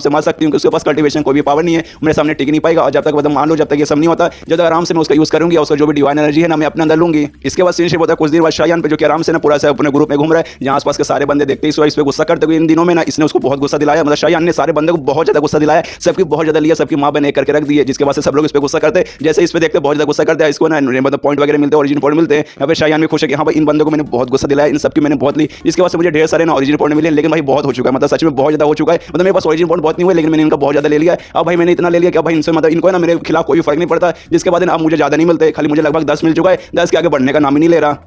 से मार सकती हूँ, उसके पास कल्टीवेशन कोई भी पावर नहीं है, मेरे सामने टिक नहीं पाएगा। और जब तक मतलब मान लो जब तक ये सब नहीं होता, जब तक आराम से मैं उसका यूज करूंगी, उसका जो भी डिवाइन एनर्जी है ना मैं अपने अंदर लूंगी। इसके बाद सीन शिफ्ट होता है कुछ देर बाद शायान पे, जो कि आराम से ना पूरा अपने ग्रुप में घूम रहा है, जहां आसपास के सारे बंदे देखते ही इस पे गुस्सा करते हुए इन दिनों में ना इसने उसको बहुत गुस्सा दिलाया, मतलब शायान ने सारे बंदे को बहुत ज्यादा गुस्सा दिलाया, सबकी बहुत ज्यादा लिया, सबकी मां बहन एक करके रख दी है, जिसके बाद से सब लोग इस पे गुस्सा करते हैं। जैसे इस पे देखते बहुत ज्यादा गुस्सा करते हैं, इसको ना मतलब पॉइंट वगैरह मिलते हैं, ओरिजिन पॉइंट मिलते हैं। यहाँ पे शायान भी खुश है कि हाँ भाई इन बंदों को मैंने बहुत गुस्सा दिलाया, इन सबकी मैंने बहुत ली, इसके बाद से मुझे ढेर सारे ना ओरिजिन पॉइंट मिले, लेकिन भाई बहुत हो चुका है, मतलब सच में बहुत ज्यादा हो चुका है, मतलब मेरे पास ओरिजिन पॉइंट बहुत नहीं हुए, लेकिन मैंने इनका बहुत ज्यादा ले लिया। अब भाई मैंने इतना ले लिया कि भाई इनसे मतलब इनको ना मेरे खिलाफ कोई फर्क नहीं पड़ता, जिसके बाद अब मुझे ज्यादा नहीं मिलते, खाली मुझे लगभग 10 मिल चुका है, 10 के आगे बढ़ने का नाम ही नहीं ले रहा।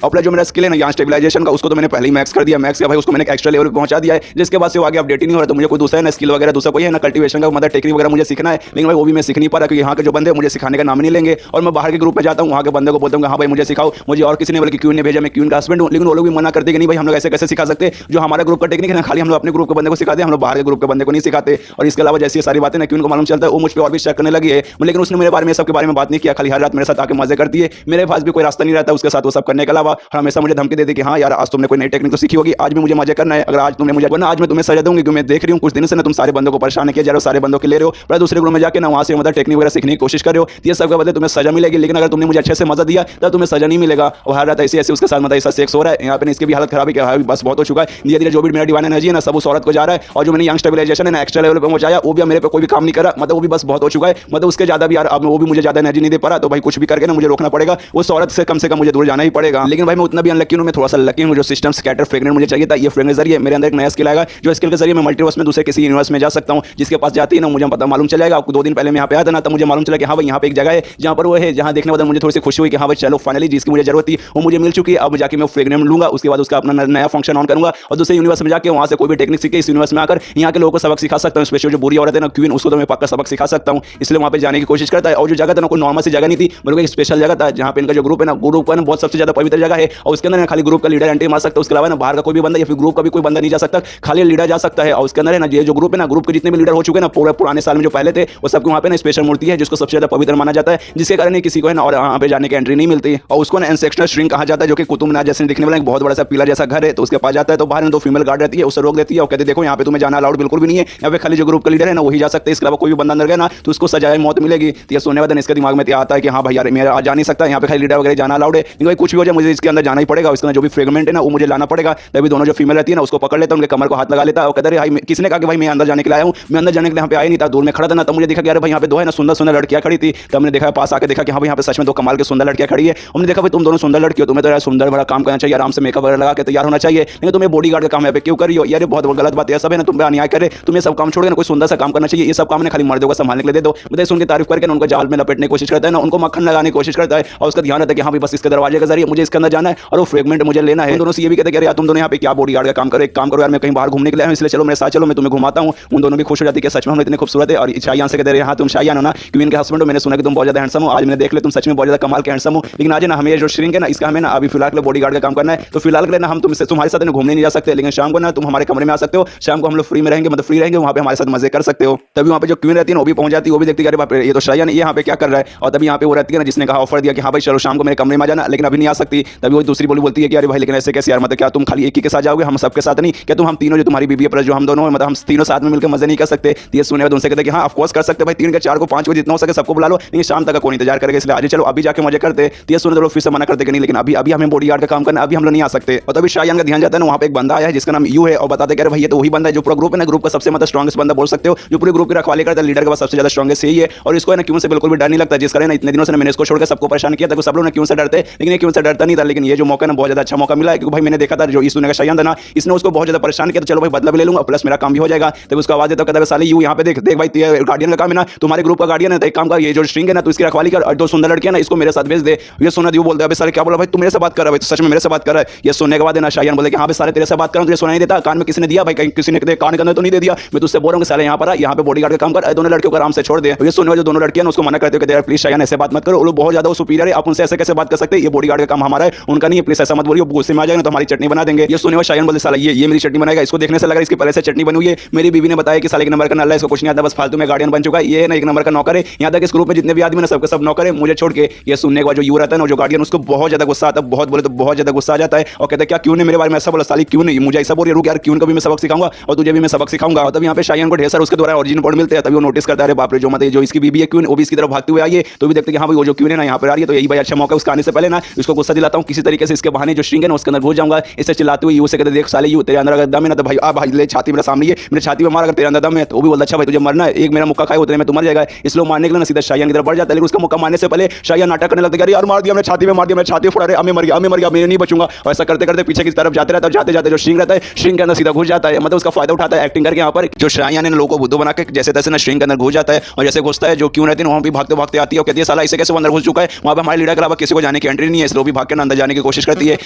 अपना जो मेरा स्किल है ना यहाँ स्टेबलाइजेशन का, उसको तो मैंने पहले ही मैक्स कर दिया, मैक्स किया भाई, उसको मैंने एक्स्ट्रा लेवल पे पहुंचा दिया है, जिसके बाद से वो आगे अपडेट ही नहीं हो रहा। तो मुझे कोई दूसरा है ना स्किल वगैरह दूसरा कोई है ना कल्टीवेशन का मतलब टेक्निक वगैरह मुझे सीखना है, लेकिन भाई वो भी मैं सीख नहीं पा रहा, क्योंकि यहाँ के जो बंदे मुझे सिखाने का नाम नहीं लेंगे। और मैं बाहर के ग्रुप में जाता हूँ, वहाँ के बंदे को बोलता हूँ हाँ भाई मुझे सिखाओ, मुझे और किसी ने बल्कि क्यून ने भेजा, मैं क्यून का हस्बैंड हूँ, लेकिन वो लोग भी मना करते कि नहीं भाई हम लोग ऐसे कैसे सिखा सकते, जो हमारा ग्रुप का टेक्निक है ना खाली हम लोग अपने ग्रुप के बंदे को सिखाते हैं, हम लोग बाहर के ग्रुप के बंदे को नहीं सिखाते। और इसके अलावा जैसी सारी बातें ना क्यून को मालूम चलता है, वो मुझ पर और भी शक करने लगी है, लेकिन उसने मेरे बारे में सबके बारे में बात नहीं किया, खाली हर रात मेरे साथ आके मजे करती है, मेरे पास भी कोई रास्ता नहीं रहता उसके साथ वो सब करने के अलावा, हमेशा मुझे धमकी देती कि हाँ यार आज तुमने कोई नई टेक्निक तो सीखी होगी, आज भी मुझे मजे करना है, अगर आज तुमने मुझे वरना आज मैं तुम्हें सजा दूंगी, क्योंकि मैं देख रही हूँ कुछ दिन से ना तुम सारे बंदों को परेशान किया जा रहे हो, सारे बंदों के ले रहे हो, पर दूसरे ग्रुप में जाके ना वहां से मतलब टेक्निक वगैरह सीखने की कोशिश कर रहे हो, ये सब के बदले तुम्हें सजा मिलेगी, लेकिन अगर तुमने मुझे अच्छे से मजा दिया तब तुम्हें सजा नहीं मिलेगा। और हर रात ऐसे ऐसे उसके साथ मतलब ऐसा सेक्स हो रहा है, यहाँ पे इसकी भी हालत खराब है, बस बहुत हो चुका है, धीरे धीरे जो भी मेरा डिवाइन एनर्जी है ना सब उस औरत को जा रहा है, और जो मैंने यंग स्टेबलाइजेशन है ना एक्स्ट्रा लेवल पे पहुंचाया वो भी मेरे पे कोई भी काम नहीं करा, मतलब वो भी बस बहुत हो चुका है, मतलब उसके ज्यादा भी यार अब वो भी मुझे ज्यादा एनर्जी नहीं दे पा रहा, तो भाई कुछ भी करके ना मुझे रोकना पड़ेगा, उस औरत से कम मुझे दूर जाना ही पड़ेगा। लेकिन भाई मैं उतना भी अनलकी हूं, मैं थोड़ा सा लकी हूं, जो सिस्टम स्कैटर फ्रेगनेंट मुझे चाहिए था, ये फ्रेगनेंट जरिए मेरे अंदर एक नया स्किल आएगा, जो स्किल के जरिए मैं मल्टीवर्स में दूसरे किसी यूनिवर्स में जा सकता हूं, जिसके पास जाती है ना मुझे पता मालूम चलेगा। आपको 2 दिन पहले मैं यहाँ पे आया था ना, तब मुझे मालूम चला कि हाँ भाई यहाँ पे एक जगह है जहाँ पर वो है, जहाँ देखने के बाद मुझे थोड़ी सी खुशी हुई कि हाँ भाई चलो फाइनली जिसकी मुझे जरूरत थी वो मुझे मिल चुकी है, अब जाके मैं फ्रेगनेंट लूंगा, उसके बाद उसका अपना नया फंक्शन ऑन करूंगा और दूसरे यूनिवर्स में जाकर वहाँ से कोई भी टेक्निक सीख के इस यूनिवर्स में आकर यहाँ के लोगों को सबक सिखा सकता हूँ, स्पेशल जो बुरी औरत है ना क्वीन, उसको तो मैं पक्का सबक सिखा सकता हूँ, इसलिए वहाँ पे जाने की कोशिश करता है। और जो जगह था ना कोई नॉर्मल सी जगह नहीं थी, बल्कि एक स्पेशल जगह था, जहाँ पे इनका जो ग्रुप है ना ग्रुप का बहुत सबसे ज्यादा पवित्र जगह है, और उसके अंदर खाली ग्रुप का लीडर एंट्री मार सकता है, उसके अलावा ना बाहर का कोई भी बंदा या फिर ग्रुप का भी कोई बंदा नहीं जा सकता, खाली लीडर जा सकता है। और उसके अंदर है ना ये जो ग्रुप है ना, ग्रुप के जितने भी लीडर हो चुके हैं ना पूरे पुराने साल में जो पहले थे, वो सबके वहाँ पे ना स्पेशल मूर्ति है जिसको सबसे ज्यादा पवित्र माना जाता है, जिसके कारण किसी को है ना और वहाँ पे जाने की एंट्री नहीं मिलती। और उसको ना एंसेस्ट्रल श्रिंक कहा जाता है, जो कि कुतुब मीनार जैसे दिखने वाला एक बहुत बड़ा सा पीला जैसा घर है, तो उसके पास जाता है तो बाहर में 2 फीमेल गार्ड रहती है, उसे रोक देती है और कहते देखो यहाँ पे तुम्हें जाना अलाउड बिल्कुल भी नहीं है, यहाँ पे खाली जो ग्रुप का लीडर है ना वही जा सकते हैं, इसके अलावा कोई भी बंदा अंदर गया ना तो उसको सजाए मौत मिलेगी। तो ये सुनने वाले इसके दिमाग में आता है कि हाँ भाई यार मैं आज जा नहीं सकता, यहाँ पे खाली लीडर वगैरह जाना अलाउड है, लेकिन कुछ भी हो जाए मुझे इसके अंदर जाना ही पड़ेगा, इसका जो भी फ्रेगमेंट है ना वो मुझे लाना पड़ेगा। तभी दोनों जो फीमेल रहती है ना उसको पकड़ लेता है, उनके कमर को हाथ लगा लेता है और कहता है भाई किसने कहा कि भाई मैं अंदर जाने के लिए आया हूँ, मैं अंदर जाने के लिए यहाँ पे आया नहीं था, दूर में खड़ा था ना, तब मुझे देखा कि यार भाई यहाँ पे 2 है ना सुंदर सुंदर लड़कियां खड़ी थी, तब मैंने देखा पास आके देखा कि हाँ भाई यहाँ पे सच में 2 कमाल के सुंदर लड़कियां खड़ी है। हमने देखा भाई तुम दोनों सुंदर लड़की हो, तुम्हें तो यार सुंदर बड़ा काम करना चाहिए, आराम से मेकअप वगैरह लगा के तैयार होना चाहिए, लेकिन तुम्हें बॉडीगार्ड का काम यहाँ पे क्यों कर रही हो, यार बहुत गलत बात है, सब है ना तुम पे अन्याय करे, तुम्हें सब काम छोड़ के कोई सुंदर सा काम करना चाहिए, ये सब काम ने खाली मर्दों को संभालने के लिए दे दो। मुझे सुन के तारीफ करके उनको जाल में लपेटने की कोशिश करता है ना, उनको मक्खन लगाने की कोशिश करता है, और उसका ध्यान रहता है कि हाँ भाई बस इसके दरवाजे के जरिए मुझे इसके अंदर जाना है और वो फ्रेगमेंट मुझे लेना है। दोनों से ये भी कहते हैं यार तुम दोनों यहाँ पे क्या बॉडीगार्ड का काम करो, एक काम करो यार मैं कहीं बाहर घूमने के लिए आया हूं, इसलिए चलो मेरे साथ चलो मैं तुम्हें घुमाता हूं। उन दोनों भी खुश हो जाती है कि सच में हम इतने खूबसूरत है, और शायान से कहते हैं हाँ तुम शायान हो ना क्वीन के हस्बैंड हो, मैंने सुना कि तुम बहुत ज्यादा हैंडसम हो, आज मैंने देख लिया तुम सच में बहुत ज्यादा कमाल के हैंडसम हो, लेकिन आज ना हमें जो श्रिंक है ना इसका हमें ना अभी फिलहाल के लिए बॉडीगार्ड का काम करना है, तो फिलहाल के लिए ना हम तुमसे तुम्हारे साथ घूमने नहीं जा सकते, लेकिन शाम को ना तुम हमारे कमरे में आ सकते हो, शाम को हम लोग फ्री में रहेंगे, मतलब फ्री रहेंगे, वहाँ पे हमारे साथ मजे कर सकते हो। तभी वहाँ पे जो क्वीन रहती है वो भी पहुंच जाती है, वो भी देखती है अरे ये तो शायान ये यहाँ पे क्या कर रहा है, और तभी यहाँ पे वो रहती है ना जिसने कहा ऑफर दिया कि हाँ भाई चलो शाम को मेरे कमरे में जाना, लेकिन अभी नहीं आ सकती। तभी वो दूसरी बोलती है कि अरे भाई लेकिन ऐसे कैसे यार, मतलब क्या तुम खाली एक ही के साथ जाओगे, हम सबके साथ नहीं, क्या तुम हम तीनों जो तुम्हारी बीबी प्लस जो हम दोनों मतलब हम तीनों साथ में मिलकर मजे नहीं कर सकते। ये सुने उनसे कहते कि हाँ ऑफकोर्स कर सकते भाई, 3 के 4 को 5 को जितना हो सके सबको बुला लो, लेकिन शाम तक कोई इंतजार करेगा, इसलिए आज चलो अभी जाके मजे करते। ये सुने तो लोग फिर से मना करते कि नहीं लेकिन अभी अभी हमें बॉडीगार्ड का काम करना, अभी हम लोग नहीं आ सकते। और तभी शायान का ध्यान जाता है ना वहाँ पे एक बंदा आया है जिसका नाम यू है, और बताते कि अरे भाई ये तो वही बंदा है जो पूरा ग्रुप है ना, ग्रुप का सबसे मतलब स्ट्रॉन्गेस्ट बंदा बोल सकते हो, जो पूरे ग्रुप की रखवाली करता है, लीडर के पास सबसे ज्यादा स्ट्रॉन्गेस्ट यही है, और इसको ना क्यों से बिल्कुल भी डर नहीं लगता, जिस कारण इतने दिनों से मैंने इसको छोड़कर सबको परेशान किया था, सब लोग क्यों से डरते, लेकिन ये क्यों से डरता नहीं था। लेकिन ये जो मौका ना बहुत ज्यादा अच्छा मौका मिला है, क्योंकि भाई मैंने देखा था जो इसने का शायान था ना इसने उसको बहुत ज्यादा परेशान किया, तो चलो भाई बदला भी ले लूंगा प्लस मेरा काम भी हो जाएगा। तब उसको आवाज देता कहता है साले यू यहाँ पे देख देख भाई गार्डियन का काम है ना, तुम्हारे ग्रुप का गार्डियन है, तो एक काम कर ये जो स्ट्रिंग है ना तो इसकी रखवाली कर, और 2 सुंदर लड़कियां ना इसको मेरे साथ भेज दे। ये सुना यू बोलता है सारे क्या बोला भाई तू मेरे से बात कर रहा है, भाई सच में मेरे से बात कर रहा है। ये सुनने के बाद ना शायान बोले कि हाँ भाई सारे तेरे से बात कर रहा हूं, तुझे सुनाई नहीं देता, कान में किसी ने दिया भाई, कहीं किसी ने कान के अंदर तो नहीं दे दिया, मैं तुझसे बोल रहा हूं साले यहाँ पर आ, यहाँ पे बॉडीगार्ड का काम कर, दोनों लड़कियों को आराम से छोड़ दे। ये सुनने वाले जो दोनों लड़कियां उसको मना करते हो कि प्लीज शायान ऐसे बात मत करो, वो लोग बहुत ज्यादा सुपीरियर है, आप उनसे ऐसे कैसे बात कर सकते हैं, ये बॉडीगार्ड का काम हमारा है, है उनका नहीं है, प्लीज ऐसा मत बोलिए, गुस्से में आ जाएगा तो हमारी चटनी बना देंगे। ये सुने हुए शायन बोले साला ये मेरी चटनी बनाएगा, इसको देखने से लगा इसकी पहले से चटनी बनी हुई है। मेरी बीवी ने बताया कि साले एक नंबर का नल्ला है, इसको कुछ नहीं आता, बस फालतू में गार्डियन बन चुका है, ये ना एक नंबर का नौकर है। यहाँ तक इस ग्रुप में जितने भी आदमी ना सबके सब नौकर है मुझे छोड़ के। ये सुनने के बाद जो यू रहता है ना, जो गार्डियन, उसको बहुत ज्यादा गुस्सा आता है, बहुत बोले तो बहुत ज्यादा गुस्सा आ जाता है और कहता है क्या क्यों ने मेरे बारे में ऐसा बोला, साली क्यों नहीं मुझे ऐसा बोल रही है, रुक यार क्यों को भी मैं सबक सिखाऊंगा और तुझे भी मैं सबक सिखाऊंगा। और तब यहाँ पे शायन को ढेर सारे उसके द्वारा ओरिजिनल पॉइंट मिलते हैं, तभी वो नोटिस करता है बाप रे जो मतलब जो इसकी बीबी है क्यों वो भी इसकी तरफ भागते हुए आई है, तो भी देखते हैं हाँ भाई वो जो क्यों ना यहाँ पर आ रही है, तो यही भाई अच्छा मौका उसका आने से पहले ना इसको गुस्सा दिलाता हूँ किसी तरीके से, इसके बहाने जो स्ट्रिंग है ना उसके अंदर घुस जाऊंगा, इससे चिल्लाते हुए यू से कहते देख साले यू तेरे अंदर अगर दम है ना तो भाई आ भाई ले छाती मेरे सामने है, मेरे छाती में मार, अगर तेरे अंदर दम है तो वो भी बोलता अच्छा भाई तुझे मरना है, एक मेरा मुक्का खाए उतने में तू मर जाएगा। इसलिए मारने के लिए ना सीधा शायन की तरफ बढ़ जाता है, लेकिन उसका मुक्का मारने से पहले शायन नाटक करने लगता है यार मार दिया मैंने छाती में, मार दिया मैंने छाती फोड़ा, मैं मर गया मैं नहीं बचूंगा। और ऐसा करते करते पीछे की तरफ जाते रहता है, जाते जाते जो स्ट्रिंग रहता है स्ट्रिंग के अंदर सीधा घुस जाता है, मतलब उसका फायदा उठाता है एक्टिंग करके। यहाँ पर जो शायन ने लोगों को बुद्धू बना के जैसे तैसे ना स्ट्रिंग के अंदर घुस जाता है, और जैसे घुसता है जो क्यों रहती है वहाँ भी भागते भागते आती है और कहती है साला इसे कैसे अंदर घुस चुका है, वहाँ पे हमारे लीडर के अलावा किसी को जाने की एंट्री नहीं है, इसलिए भी भाग के अंदर जाने की कोशिश करती है।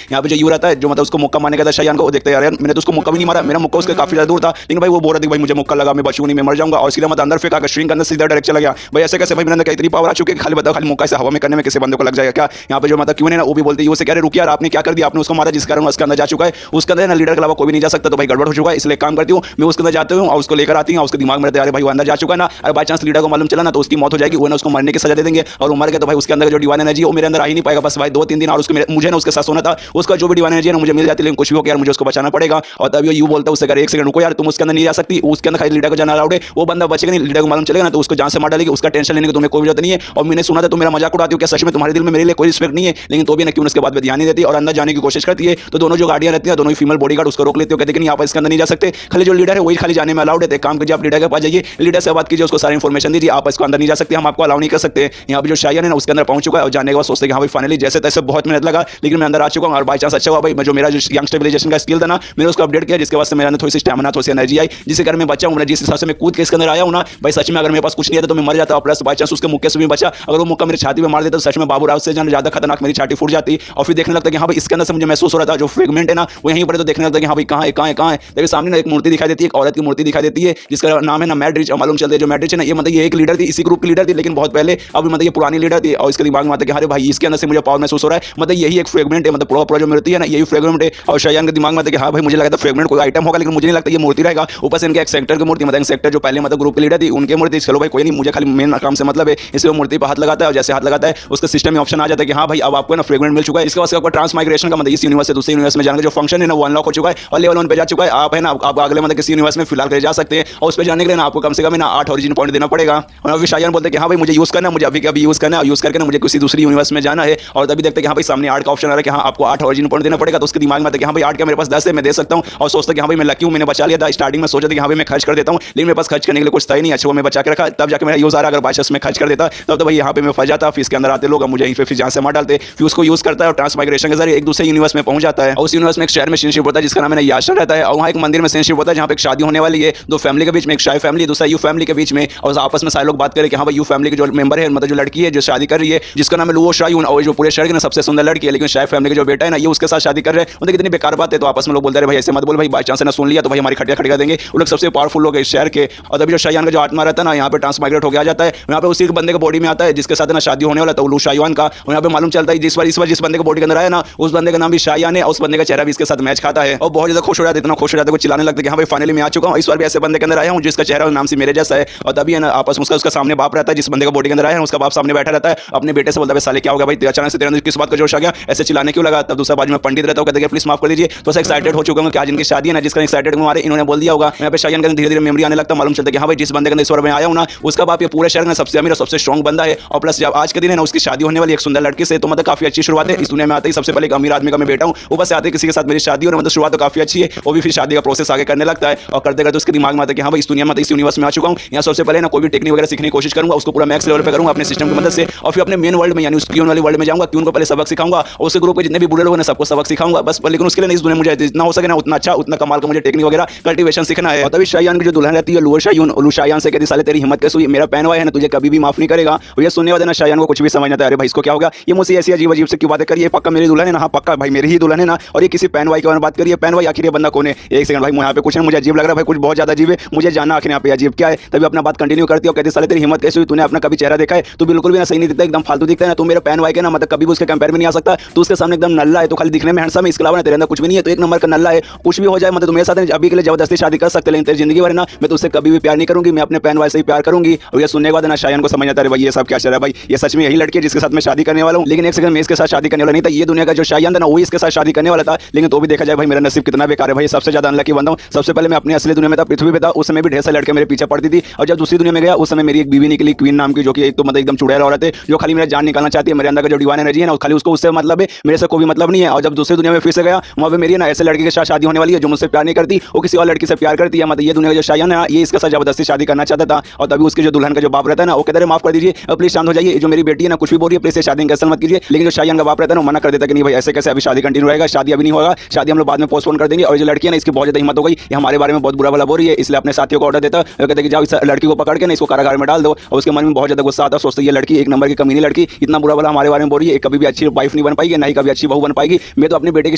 यहाँ पे जो यू रहता है जो मतलब उसको मुक्का मारने का था शायन को, देखते यार मैंने तो उसको मुक्का भी नहीं मारा, मेरा मुक्का उसके काफी ज्यादा दूर था, लेकिन भाई वो बोल रहा था भाई मुझे मुक्का लगा मैं बचूंगा नहीं मैं मर जाऊंगा, और इसलिए मत अंदर फेंका स्ट्रिंग के अंदर सीधा डायरेक्ट चला गया। भाई ऐसे कैसे भाई मेरे अंदर इतनी पावर आ चुकी है, खाली बताओ खाली मुक्का से हवा में करने में किसी बंदे को लग जाएगा क्या। यहाँ पे जो मतलब क्यों नहीं वो भी बोलते हैं उसे कह रहे रुक यार आपने क्या कर दिया, आपने उसको मारा जिस कारण उसके अंदर जा चुका है, उसके अंदर ना लीडर के अलावा कोई भी नहीं जा सकता, तो भाई गड़बड़ हो चुका है, इसलिए काम करती हूँ मैं उसके अंदर जाती हूँ और उसको लेकर आती हूँ, उसके दिमाग में रहता है भाई वो अंदर जा चुका है ना, अगर बाई चांस लीडर को मालूम चला ना तो उसकी मौत हो जाएगी, वो ना उसको मरने की सजा दे देंगे और वो मर गया तो भाई उसके अंदर जो डिवाइन एनर्जी है वो मेरे अंदर आ ही नहीं पाएगा, बस भाई 2-3 दिन और उसके मुझे ना उसके साथ सोना था, उसका जो भी डिवाइन एनर्जी है ना मुझे मिल जाती, लेकिन कुछ भी हो यार मुझे उसको बचाना पड़ेगा। और तभी यू बोलता है उससे अगर एक सेकंड रुको यार तुम उसके अंदर नहीं जा सकती, उसके अंदर खाली लीडर को जाना अलाउड है, वो बंदा बचेगा नहीं, लीडर को मालूम चलेगा ना तो उसको जान से मार डालेगी, उसका टेंशन लेने की तुम्हें कोई जरूरत नहीं है। और मैंने सुना था तुम मेरा मजाक उड़ाती हो, क्या सच में तुम्हारे दिल में मेरे लिए कोई रिस्पेक्ट नहीं है, लेकिन तो भी ना क्यों उसके बाद में ध्यान नहीं देती और अंदर जाने की कोशिश करती है, तो दोनों जो गाड़ियां रहती है दोनों ही फीमेल बॉडीगार्ड उसको रोक लेते हो, कहते हैं कि नहीं आप इसके अंदर नहीं जा सकते, खाली जो लीडर है वही खाली जाने में अलाउड है, काम कीजिए आप लीडर के पास जाइए, लीडर से बात कीजिए उसको सारी इन्फॉर्मेशन दीजिए, आप इसको अंदर नहीं जा सकते, हम आपको अलाउ नहीं कर सकते। यहाँ पे जो शायन है ना उसके अंदर पहुंच चुका है और जाने के बाद सोचते हैं कि हाँ भाई फाइनली जैसे तैसे बहुत मेहनत लगा लेकिन मैं अंदर आ चुका हूँ, और बाई चांस अच्छा हुआ भाई जो मेरा जो यंग स्टेबलाइजेशन का स्किल था ना मैंने उसको अपडेट किया, जिसके बाद से मेरे अंदर थोड़ी सी स्टैमिना थोड़ी सी एनर्जी आई, जिससे कारण मैं बचा हूँ, जिस हिसाब से मैं कूद के इसके अंदर आया हूँ ना भाई सच में अगर मेरे पास कुछ नहीं था तो मैं मर जाता, प्लस बाई चांस उसके मुक्के से भी बचा, अगर वो मुक्का मेरी छाती में मार देता तो सच में बाबू राव से ज्यादा खतरनाक मेरी छाती फूट जाती। और फिर देखने लगता कि हाँ भाई इसके अंदर से मुझे महसूस हो रहा था जो फ्रेगमेंट है ना वो यहीं पर, तो देखने लगता कि हाँ भाई कहाँ है कहाँ है कहाँ है, देखिए सामने ना एक मूर्ति दिखाई देती है, एक औरत की मूर्ति दिखाई देती है जिसका नाम है ना मैड्रिच, और मालूम चलता है जो मैड्रिच है ना ये मतलब ये एक लीडर थी, इसी ग्रुप की लीडर थी लेकिन बहुत पहले, अब मतलब ये पुरानी लीडर थी, और इसके दिमाग में आता है कि अरे भाई इसके अंदर से मुझे पावर महसूस हो रहा है, मतलब यही एक फ्रेगमेंट है, मतलब पूरा जो मूर्ति है ना यही फ्रेगमेंट है। और शायन के दिमाग में आता है कि हाँ भाई मुझे लगा था फ्रेगमेंट कोई आइटम होगा लेकिन मुझे नहीं लगता ये मूर्ति रहेगा, ऊपर से इनके एक सेक्टर की मूर्ति, मतलब सेक्टर जो पहले मतलब ग्रुप की लीडर थी उनकी मूर्ति, चलो भाई कोई नहीं मुझे खाली मेन काम से मतलब है, इसलिए वो मूर्ति पर हाथ लगाता है और जैसे हाथ लगाता है उसका सिस्टम में ऑप्शन आ जाता है कि हाँ भाई अब आपको ना फ्रेगमेंट मिल चुका है, इसके बाद आपको ट्रांसमाइग्रेशन का मतलब इस यूनिवर्स से दूसरे यूनिवर्स में जाने का जो फंक्शन है ना वो अनलॉक हो चुका है और लेवल 1 पे जा चुका है, आप है ना आप अगले मतलब किसी यूनिवर्स में फिलहाल कर जा सकते हैं, और उस पर जाने के लिए ना आपको कम से कम ना 8 ओरिजिन पॉइंट देना पड़ेगा। और अभी शायन बोलते हैं कि हाँ भाई मुझे यूज करना, मुझे अभी अभी यूज करना है और यूज करके ना मुझे किसी दूसरी यूनिवर्स में जाना है, और तभी देखते हैं कि हाँ भाई सामने 8 का ऑप्शन आ रहा है कि हाँ आपको 8 ओरिजिन पॉइंट देना पड़ेगा, तो उसके दिमाग में आता है कि हाँ भाई 8 का मेरे पास 10 है मैं दे सकता हूँ, और सोचता कि हाँ भाई मैं लकी हूँ मैंने बचा लिया था, स्टार्टिंग में सोचा था कि हाँ भाई मैं खर्च कर देता हूँ लेकिन मेरे पास खर्च करने के लिए कुछ था ही नहीं, अच्छा वो मैं बचा के रखा, तब जाकर मेरा यूज आ रहा, अगर बादशाह में खर्च कर देता तब तो भाई यहाँ पे मैं फंस जाता, फिर इसके अंदर आते लोग मुझे यहीं पे फिर जहाँ से मार डालते, फिर उसको यूज करता है और ट्रांसमाइग्रेशन के जरिए एक दूसरे यूनिवर्स में पहुंच जाता है, और उस यूनिवर्स में एक शहर में सीनशिप होता है जिसका नाम है याशा रहता है, और वहाँ एक मंदिर में सीनशिप होता है जहाँ पे एक शादी होने वाली है, दो फैमिली के बीच में, एक शाही फैमिली दूसरा यू फैमिली के बीच में, और आपस में सारे लोग बात करें कि हाँ भाई यू फैमिली के जो मेंबर है मतलब जो लड़की है जो शादी कर रही है जिसका नाम है लुओ शायून, और जो पूरे शहर की सबसे सुंदर लड़की है, लेकिन शाही फैमिली के जो बेटा है ना ये उसके साथ शादी कर रहे हैं, उनकी कितनी बेकार बात है, तो आपस में लोग बोलते हैं भाई ऐसे मत बोल भाई बाई चांस ना सुन लिया तो भाई हमारी खटिया खटका देंगे, वो लोग सबसे पावरफुल लोग है इस शहर के। और तभी जो शायान का जो आत्मा रहता है ना यहाँ पे ट्रांसमाइग्रेट हो गया जाता है, यहाँ पे उसी बंदे के बॉडी में आता है जिसके साथ ना शादी होने वाला था लू शायान का, और यहाँ पे मालूम चलता है इस बार जिस बंदे के बॉडी के अंदर आया ना उस बंदे का नाम भी शायान है, और उस बंदे का चेहरा भी इसके साथ मैच खाता है, और बहुत ज्यादा खुश हो जाता है, इतना खुश हो जाता है चिल्लाने लगता है कि हाँ भाई फाइनली मैं आ चुका हूँ, इस बार भी ऐसे बंदे के अंदर आया हूँ जिसका चेहरा नाम से मेरे जैसा है। और तभी है ना आपस में उसका सामने बाप रहता है जिस बंदे का बॉडी के अंदर आया है उसका बाप सामने बैठा रहता है, अपने बेटे से बोलता है साले क्या हो गया भाई अचानक से तेरे अंदर किस बात का जोश आ गया, ऐसे चिल्लाने क्यों लगा। तब दूसरा बाजू में पंडित रहता है कहते हैं प्लीज माफ कर दीजिए, तो ऐसा एक्साइटेड हो चुका हूँ कि आज इनकी शादी है ना जिसका एक्साइटेड हमारे इन्होंने बोल दिया होगा, यहाँ पे शायन के धीरे धीरे मेमोरी आने लगता है, मालूम चलता है कि हाँ भाई जिस बंदे के अंदर इस बार मैं आया हूँ ना उसका बाप ये पूरे शहर में सबसे अमीर और सबसे स्ट्रॉन्ग बंदा है, और प्लस जब आज के दिन है ना उसकी शादी होने वाली एक सुंदर लड़की से, तो मतलब काफी अच्छी शुरुआत है, इस दुनिया में आते ही सबसे पहले एक अमीर आदमी का मैं बेटा हूँ, ऊपर से आते किसी के साथ मेरी शादी और मतलब शुरुआत तो काफी अच्छी है, वो भी फिर शादी का प्रोसेस आगे करने लगता है, और करते करते उसके दिमाग में आता है कि हाँ भाई इस दुनिया में इस यूनिवर्स में आ चुका हूँ, यहाँ सबसे पहले ना कोई भी टेक्निक वगैरह सीखने की कोशिश करूंगा, उसको पूरा मैक्स लेवल पे करूंगा अपने सिस्टम की मदद से, और फिर अपने मेन वर्ल्ड में यानी उस क्यून वाली वर्ल्ड में जाऊंगा, क्यून को पहले सबक सिखाऊंगा, और उसके ग्रुप के जितने भी बुरे लोग हैं सबको सबक सिखाऊंगा बस, लेकिन उसके लिए इस दुनिया मुझे जितना हो सके ना उतना अच्छा उतना कमाल का मुझे टेक्निक वगैरह कल्टीवेशन सीखना है। और तभी शायान की जो दुल्हन रहती है लुओ शायून, लुओ शायान से कहती साले तेरी हिम्मत कैसे हुई, मेरा पहन हुआ है ना तुझे कभी भी माफ नहीं करेगा। और ये सुनने वाले ना शायान को कुछ भी समझ नहीं आता, अरे भाई इसको क्या होगा, ये मुझसे ऐसी अजीब अजीब से क्यों बातें करिए, पक्का मेरी दुल्हन है ना, हाँ पक्का भाई मेरी ही दुल्हन है ना, और ये किसी पैन वाई के बारे में बात करिए, पैन वाई आखिर ये बंदा कौन है, एक सेकंड भाई यहाँ पे कुछ मुझे अजीब लग रहा है भाई, कुछ बहुत ज्यादा अजीब है, मुझे जानना आखिर यहाँ पे अजीब क्या है। तभी अपना बात कंटिन्यू करती है और कहती साले तेरी हिम्मत कैसे हुई, तूने अपना कभी चेहरा देखा है, तू बिल्कुल भी ना सही नहीं दिखता, एकदम फालतू दिखता है ना, तू मेरे पैन वाई के ना मतलब कभी भी उसके कंपेयर में नहीं आ सकता, है तो उसके सामने एकदम नल्ला है, तो खाली दिखने में हैंडसम है, इसके अलावा तेरे अंदर कुछ भी नहीं है, तो एक नंबर का नल्ला है। कुछ भी हो जाए मतलब, तो मेरे साथ अभी के लिए जबरदस्ती शादी कर सकते, लेकिन तेरी जिंदगी भर ना मैं तुझसे कभी भी प्यार नहीं करूंगी, मैं अपने पहन वाले से ही प्यार करूंगी। और ये सुनने के बाद ना शायन को समझ आता है भाई ये सब क्या चल रहा है, भाई ये सच में यही लड़की है जिसके साथ मैं शादी करने वाला हूँ। लेकिन एक सेकंड में इसके साथ शादी करने वाला नहीं था, ये दुनिया का जो शायन था ना वही इसके साथ शादी करने वाला था। लेकिन तो भी देखा जाए भाई मेरा नसीब कितना बेकार है भाई, सबसे ज्यादा अनलकी बंदा हूं। सबसे पहले मैं अपनी असली दुनिया में था, पृथ्वी पे था, उस समय भी ढेर सारे लड़के मेरे पीछे पड़ती थी। और जब दूसरी दुनिया में गया उस समय मेरी एक बीवी निकली क्वीन नाम की, जो कि एक तो मतलब एकदम चुड़ैल औरत है, जो खाली मेरा जान निकालना चाहती है। मेरे अंदर का जो डिवाइन एनर्जी है ना खाली उसको उससे मतलब है, मेरे से कोई भी मतलब नहीं है। और जब दूसरी दुनिया में फिर से गया वहां पे मेरी ना ऐसे लड़के के साथ शादी होने वाली है जो मुझसे प्यार नहीं करती, वो किसी और लड़की से प्यार करती है। मतलब ये दुनिया का जो शायन है ये इसके साथ जबरदस्ती शादी करना चाहता था। और तभी उसके जो दुल्हन का जो बाप रहता है ना वो कहता है माफ कर दीजिए, प्लीज शांत हो जाइए, जो मेरी बेटी है ना कुछ भी बोल रही है, प्लीज शादी कैंसिल मत कीजिए। लेकिन जो शायन का बाप रहता है ना मना कर देता कि नहीं भाई ऐसे कैसे, अभी शादी कंटिन्यू रहेगा, शादी अभी नहीं होगा, शादी हम लोग बाद में पोस्टपोन कर देंगे। और जो लड़की है ना इसकी बहुत ज्यादा हिम्मत हो गई, ये हमारे बारे में बहुत बुरा भला बोल रही है, इसलिए अपने साथियों को ऑर्डर देता है, कहते कि जाओ इस लड़की को पकड़ के ना इसको कारागार में डाल दो। और उसके मन में बहुत ज्यादा गुस्सा आता है, सोचते ये लड़की एक नंबर की कमीनी लड़की, इतना बुरा भला हमारे बारे में बोल रही है, कभी भी अच्छी वाइफ नहीं बन पाएगी, ना ही कभी अच्छी बहू बन पाएगी। मैं तो अपने बेटे की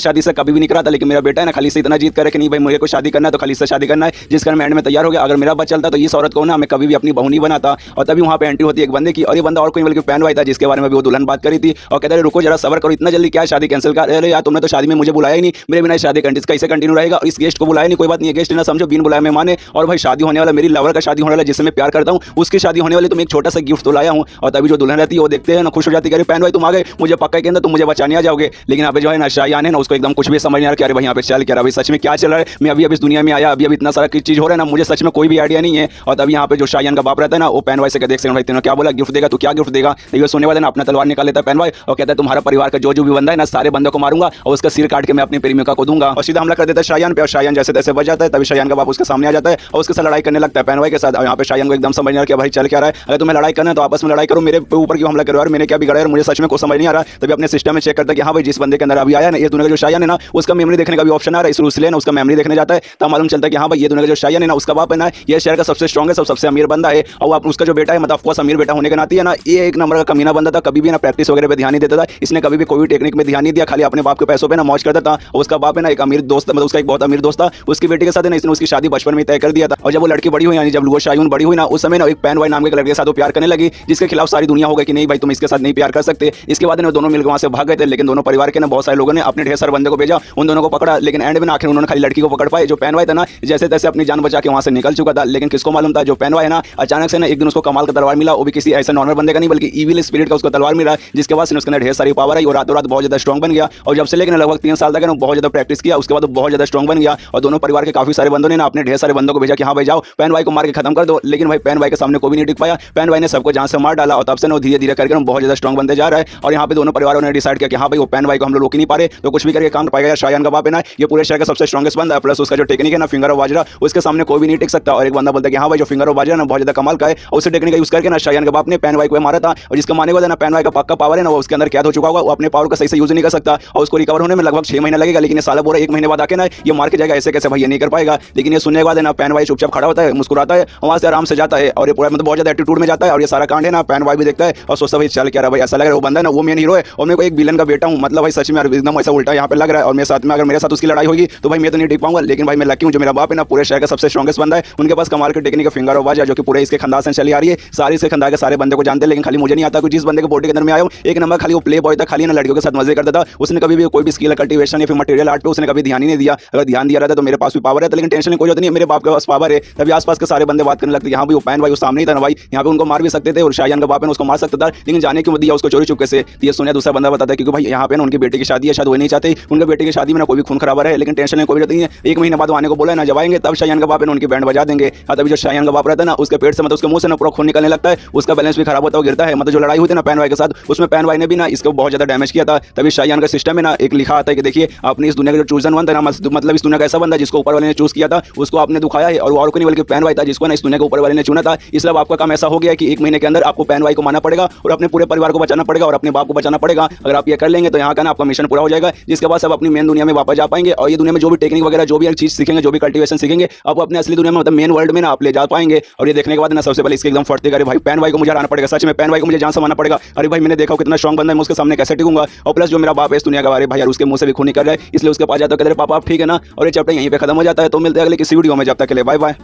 शादी से कभी भी नहीं कराता, लेकिन मेरा बेटा है ना खाली से इतना जीत करे कि नहीं भाई मुझे को शादी करना है तो खाली से शादी करना है, जिस कारण मैं एंड में तैयार हो गया। अगर मेरा बच्चा चलता तो इस औरत को ना मैं कभी भी अपनी बहू नहीं बनाता। और तभी वहां पे एंट्री होती है एक बंदे की, और ये बंदा और कोई बल्कि पहन हुआ था जिसके बारे में भी वो दुल्हन बात करी थी। और कहते रुको जरा सबर करो, इतना जल्दी क्या शादी कैंसिल कर रहे यार, तुमने तो शादी में मुझे बुलाया ही नहीं, मेरे बिना शादी कैसे कंटिन्यू रहेगा। और इस गेस्ट को बुलाया नहीं, कोई बात नहीं, गेस्ट ना समझो बिन बुलाया मेहमान है। और भाई शादी होने वाला, मेरी लवर का शादी होने वाला जिससे मैं प्यार करता हूँ उसकी शादी होने वाली, तो मैं एक छोटा सा गिफ्ट तो लाया हूँ। और तभी जो दुल्हन रहती है वो देखते हैं ना खुश हो जाती है, पहन भाई तुम आ गए, मुझे पक्का के अंदर तुम मुझे बचाने आ जाओगे। लेकिन यहाँ पे जो है ना शायन है ना उसको एकदम कुछ भी समझ नहीं आ रहा, अरे भाई यहाँ पे चल क्या रहा, भाई सच में क्या चल रहा है, मैं अभी इस दुनिया में आया, अभी इतना सारा चीज हो रहा है ना, मुझे सच में कोई भी आइडिया नहीं है। और तभी यहाँ पे जो शायन का बाप रहता है ना वो पहन भाई से देख सकते भाई तेने क्या बोला, गिफ्ट देगा, तो क्या गिफ्ट देगा। ये सुनने वाले ना अपना तलवार निकाल लेता है पहन भाई और कहता है तुम्हारा परिवार का जो भी बंदा है ना सारे बंदों को मारूंगा और उसका सिर काट के मैं अपनी प्रेमिका को दूंगा। और सीधा हमला कर देता है शायन पे, और शायन जैसे तैसे बच जाता है। तभी शायन का बाप उसके सामने आ जाता है और उसके साथ लड़ाई करने लगता है पहन भाई के साथ। और यहाँ पे शायन को एकदम समझ नहीं आ रहा भाई चल क्या रहा है, अगर तुम्हें लड़ाई करना है तो आपस में लड़ाई करो, मेरे ऊपर क्यों हमला करो यार, मैंने क्या बिगाड़ा है, मुझे सच में कुछ समझ नहीं आ रहा। तभी अपने सिस्टम में चेक करता है कि हाँ भाई जिस बंदे के अंदर अभी आया ना ये दुनिया का जो शायन है ना उसका मेमोरी देखने का भी ऑप्शन आ रहा है, इस रूस ले ना उसका मेमोरी देखने जाता है तब मालूम चलता है कि हाँ भाई ये दुनिया का जो शायन है ना उसका बाप है ना ये शहर का सबसे स्ट्रॉन्ग है, सबसे अमीर बंदा है। और आप उसका जो बेटा है मतलब ऑफकोर्स अमीर बेटा होने के नाते है ना ये एक नंबर का कमीना बंदा था, कभी भी ना प्रैक्टिस वगैरह पे ध्यान नहीं देता था, इसने कभी भी कोई टेक्निक में ध्यान नहीं दिया, खाली अपने बाप के पैसों पे ना मौज करता था। और उसका बाप है ना एक अमीर दोस्त, मतलब उसका एक बहुत अमीर दोस्त था, उसकी बेटी के साथ है ना इसने उसकी शादी बचपन में तय कर दिया था। और जब वो लड़की बड़ी हुई यानी जब वो शायून बड़ी हुई ना उस समय ना एक पैन वाई नाम के लड़के के साथ वो प्यार करने लगी, जिसके खिलाफ सारी दुनिया हो गई कि नहीं भाई तुम इसके साथ नहीं प्यार कर सकते। इसके बाद ना दोनों मिलकर वहां से भाग गए थे, लेकिन दोनों परिवार के ना बहुत सारे लोगों ने अपने ढेर सारे बंदे को भेजा, उन दोनों को पकड़ा, लेकिन एंड में आखिर उन्होंने खाली लड़की को पकड़ पाए। जो पैन वाई था ना जैसे तैसे अपनी जान बचा के वहां से निकल चुका था, लेकिन किसको मालूम था जो पैन वाई है ना अचानक से ना एक दिन उसको कमाल का तलवार मिला, वो भी किसी ऐसे नॉर्मल बंदे का नहीं बल्कि इविल स्पिरिट का उसको तलवार मिला, जिसके बाद उसके अंदर ढेर सारी पावर आई और रातों रात बहुत ज्यादा स्ट्रॉन्ग बन गया। और जब से लेकिन लगभग 3 साल तक बहुत ज्यादा प्रैक्टिस किया, उसके बाद बहुत ज्यादा स्ट्रॉन्ग बन गया। और दोनों परिवार के काफी सारे बंदों ने ना अपने ढेर सारे बंदों को भेजा कि हाँ भाई जाओ पैन भाई को मार के खत्म कर दो, लेकिन भाई पैन भाई के सामने कोई भी नहीं टिक पाया, पैन भाई ने सबको जान से मार डाला। और तब से ना धीरे धीरे करके बहुत ज्यादा स्ट्रॉन्ग बनते जा रहा है। और यहाँ पे दोनों परिवारों ने डिसाइड किया कि हाँ भाई वो पैन भाई को हम लोग रोक ही नहीं पा रहे तो कुछ भी करके काम कर पाएगा। शायन का बाप है ना ये पूरे शहर का सबसे स्ट्रॉन्गेस्ट बंदा है, प्लस उसका जो टेक्निक है ना फिंगर ऑफ वाजरा उसके सामने कोई भी नहीं टिक सकता। और एक बंदा बोलता है कि हाँ भाई जो फिंगर ऑफ वाजरा ना बहुत ज्यादा कमाल का है, और उसे टेक्निक यूज करके ना शायन के बाप ने पैन भाई को मारा था। और जिसका माने ना पैन भाई का पक्का पावर है ना वो उसके अंदर कैद हो चुका होगा, वो अपने पावर का सही से यूज नहीं कर सकता और उसको रिकवर होने में लगभग 6 महीना लगेगा। लेकिन ये साला बोरा 1 महीने बाद आके ना ये मार के जाएगा, ऐसे कैसे भाई ये नहीं कर पाएगा। लेकिन ये सुनने के बाद है ना पैन भाई चुपचाप खड़ा होता है, मुस्कुराता है, वहां से आराम से जाता है और ये पूरा मतलब बहुत ज्यादा एटीट्यूड में जाता है। और ये सारा कांड है ना पैन भाई भी देखता है और सोचता भाई चल क्या रहा भाई, ऐसा लग रहा है वो बंदा है ना वो मेन हीरो है और मैं को एक विलन का बेटा हूं, मतलब भाई सच में एकदम ऐसा उल्टा यहाँ पे लग रहा है। और मेरे साथ में अगर मेरे साथ उसकी लड़ाई होगी तो भाई मैं तो नहीं टिक पाऊंगा, लेकिन भाई मैं लकी हूं जो मेरा बाप है ना पूरे शहर का सबसे स्ट्रॉन्गेस्ट बंदा है, उनके पास कमाल की टेक्निक फिंगर ऑफ वाजरा जो कि पूरे इसके खानदान से चली आ रही है, सारी इसके खानदान के सारे बंदे को जानते हैं। लेकिन खाली मुझे नहीं आता, जिस बंदे के बॉडी के अंदर में आया हूं एक नंबर खाली वो प्ले बॉय था, खाली ना लड़कियों के साथ मजे करता था, उसने कभी भी कोई भी स्किल कल्टीवेशन या फिर मटेरियल आर्ट पे उसने कभी ध्यान ही नहीं दिया। अगर ध्यान दिया रहता तो मेरे पास भी पावर है, लेकिन टेंशन कोई होती नहीं, मेरे बाप के पास पावर है। तभी आसपास के सारे बंदे बात करने लगते हैं यहाँ भी वो पैन भाई उस सामने ही था ना भाई, यहाँ पे उनको मार भी सकते थे और शायन का बाप है उसको मार सकता था, लेकिन जाने क्यों दिया उसको चोरी चुपके से। ये सुनिया दूसरा बंदा बताता है क्योंकि भाई यहाँ पे ना उनकी बेटी की शादी है, शायद वो नहीं चाहते उनके बेटे की शादी में ना कोई भी खून खराबा है, लेकिन टेंशन कोई नहीं है। 1 महीने बाद आने को बोला है ना, जब आएंगे तब शायन का बाप है उनकी बैंड बजा देंगे। तभी जो शायन का बाप रहता है ना उसके पेट से मतलब उसके मुंह से ना पूरा खून निकलने लगता है, उसका बैलेंस भी खराब होता है, गिरता है। मतलब जो लड़ाई हुई थी ना पैन भाई के साथ उसमें पैन भाई ने भी ना इसको बहुत ज्यादा डैमेज किया था। तभी शायन का सिस्टम में ना एक लिखा आता है कि देखिए आपने इस दुनिया का जो चूजन वन था ना, मतलब इस दुनिया का ऐसा बंदा जिसको ऊपर वाले ने चूज किया था उसको आपने दुखाया है, और वो और कोई नहीं बल्कि पैन भाई था जिसको ना इस दुनिया के ऊपर वाले ने चुना था। इसलिए आपका काम ऐसा हो गया कि 1 महीने के अंदर आपको पैन भाई को मारना पड़ेगा और अपने पूरे परिवार को बचाना पड़ेगा और अपने बाप को बचाना पड़ेगा। अगर आप ये कर लेंगे तो यहाँ का ना आपका मिशन पूरा हो जाएगा, जिसके बाद सब अपनी मेन दुनिया में वापस जा पाएंगे और ये दुनिया में जो भी टेक्निक वगैरह जो भी चीज सीखेंगे, जो भी कल्टीवेशन सीखेंगे, आप अपने असली दुनिया में मतलब मेन वर्ल्ड में ना आप ले जा पाएंगे। और ये देखने के बाद ना सबसे पहले इसके एकदम फटते अरे भाई पैन भाई को मुझे हराना पड़ेगा, सच में पैन भाई को मुझे जान से मारना पड़ेगा। अरे भाई मैंने देखा कितना स्ट्रॉन्ग बंदा है, मैं उसके सामने कैसे टिकूंगा। और प्लस जो मेरा बाप है इस दुनिया का बारे भाई यार उसके मुंह से भी खून निकल रहा है, इसलिए उसके पास जाता है कहते पापा आप ठीक है ना। और ये चैप्टर यहीं पे खत्म हो जाता है, तो मिलते हैं अगले किसी वीडियो में, जब तक के लिए बाय बाय।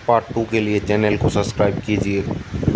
पार्ट 2 के लिए चैनल को सब्सक्राइब कीजिए।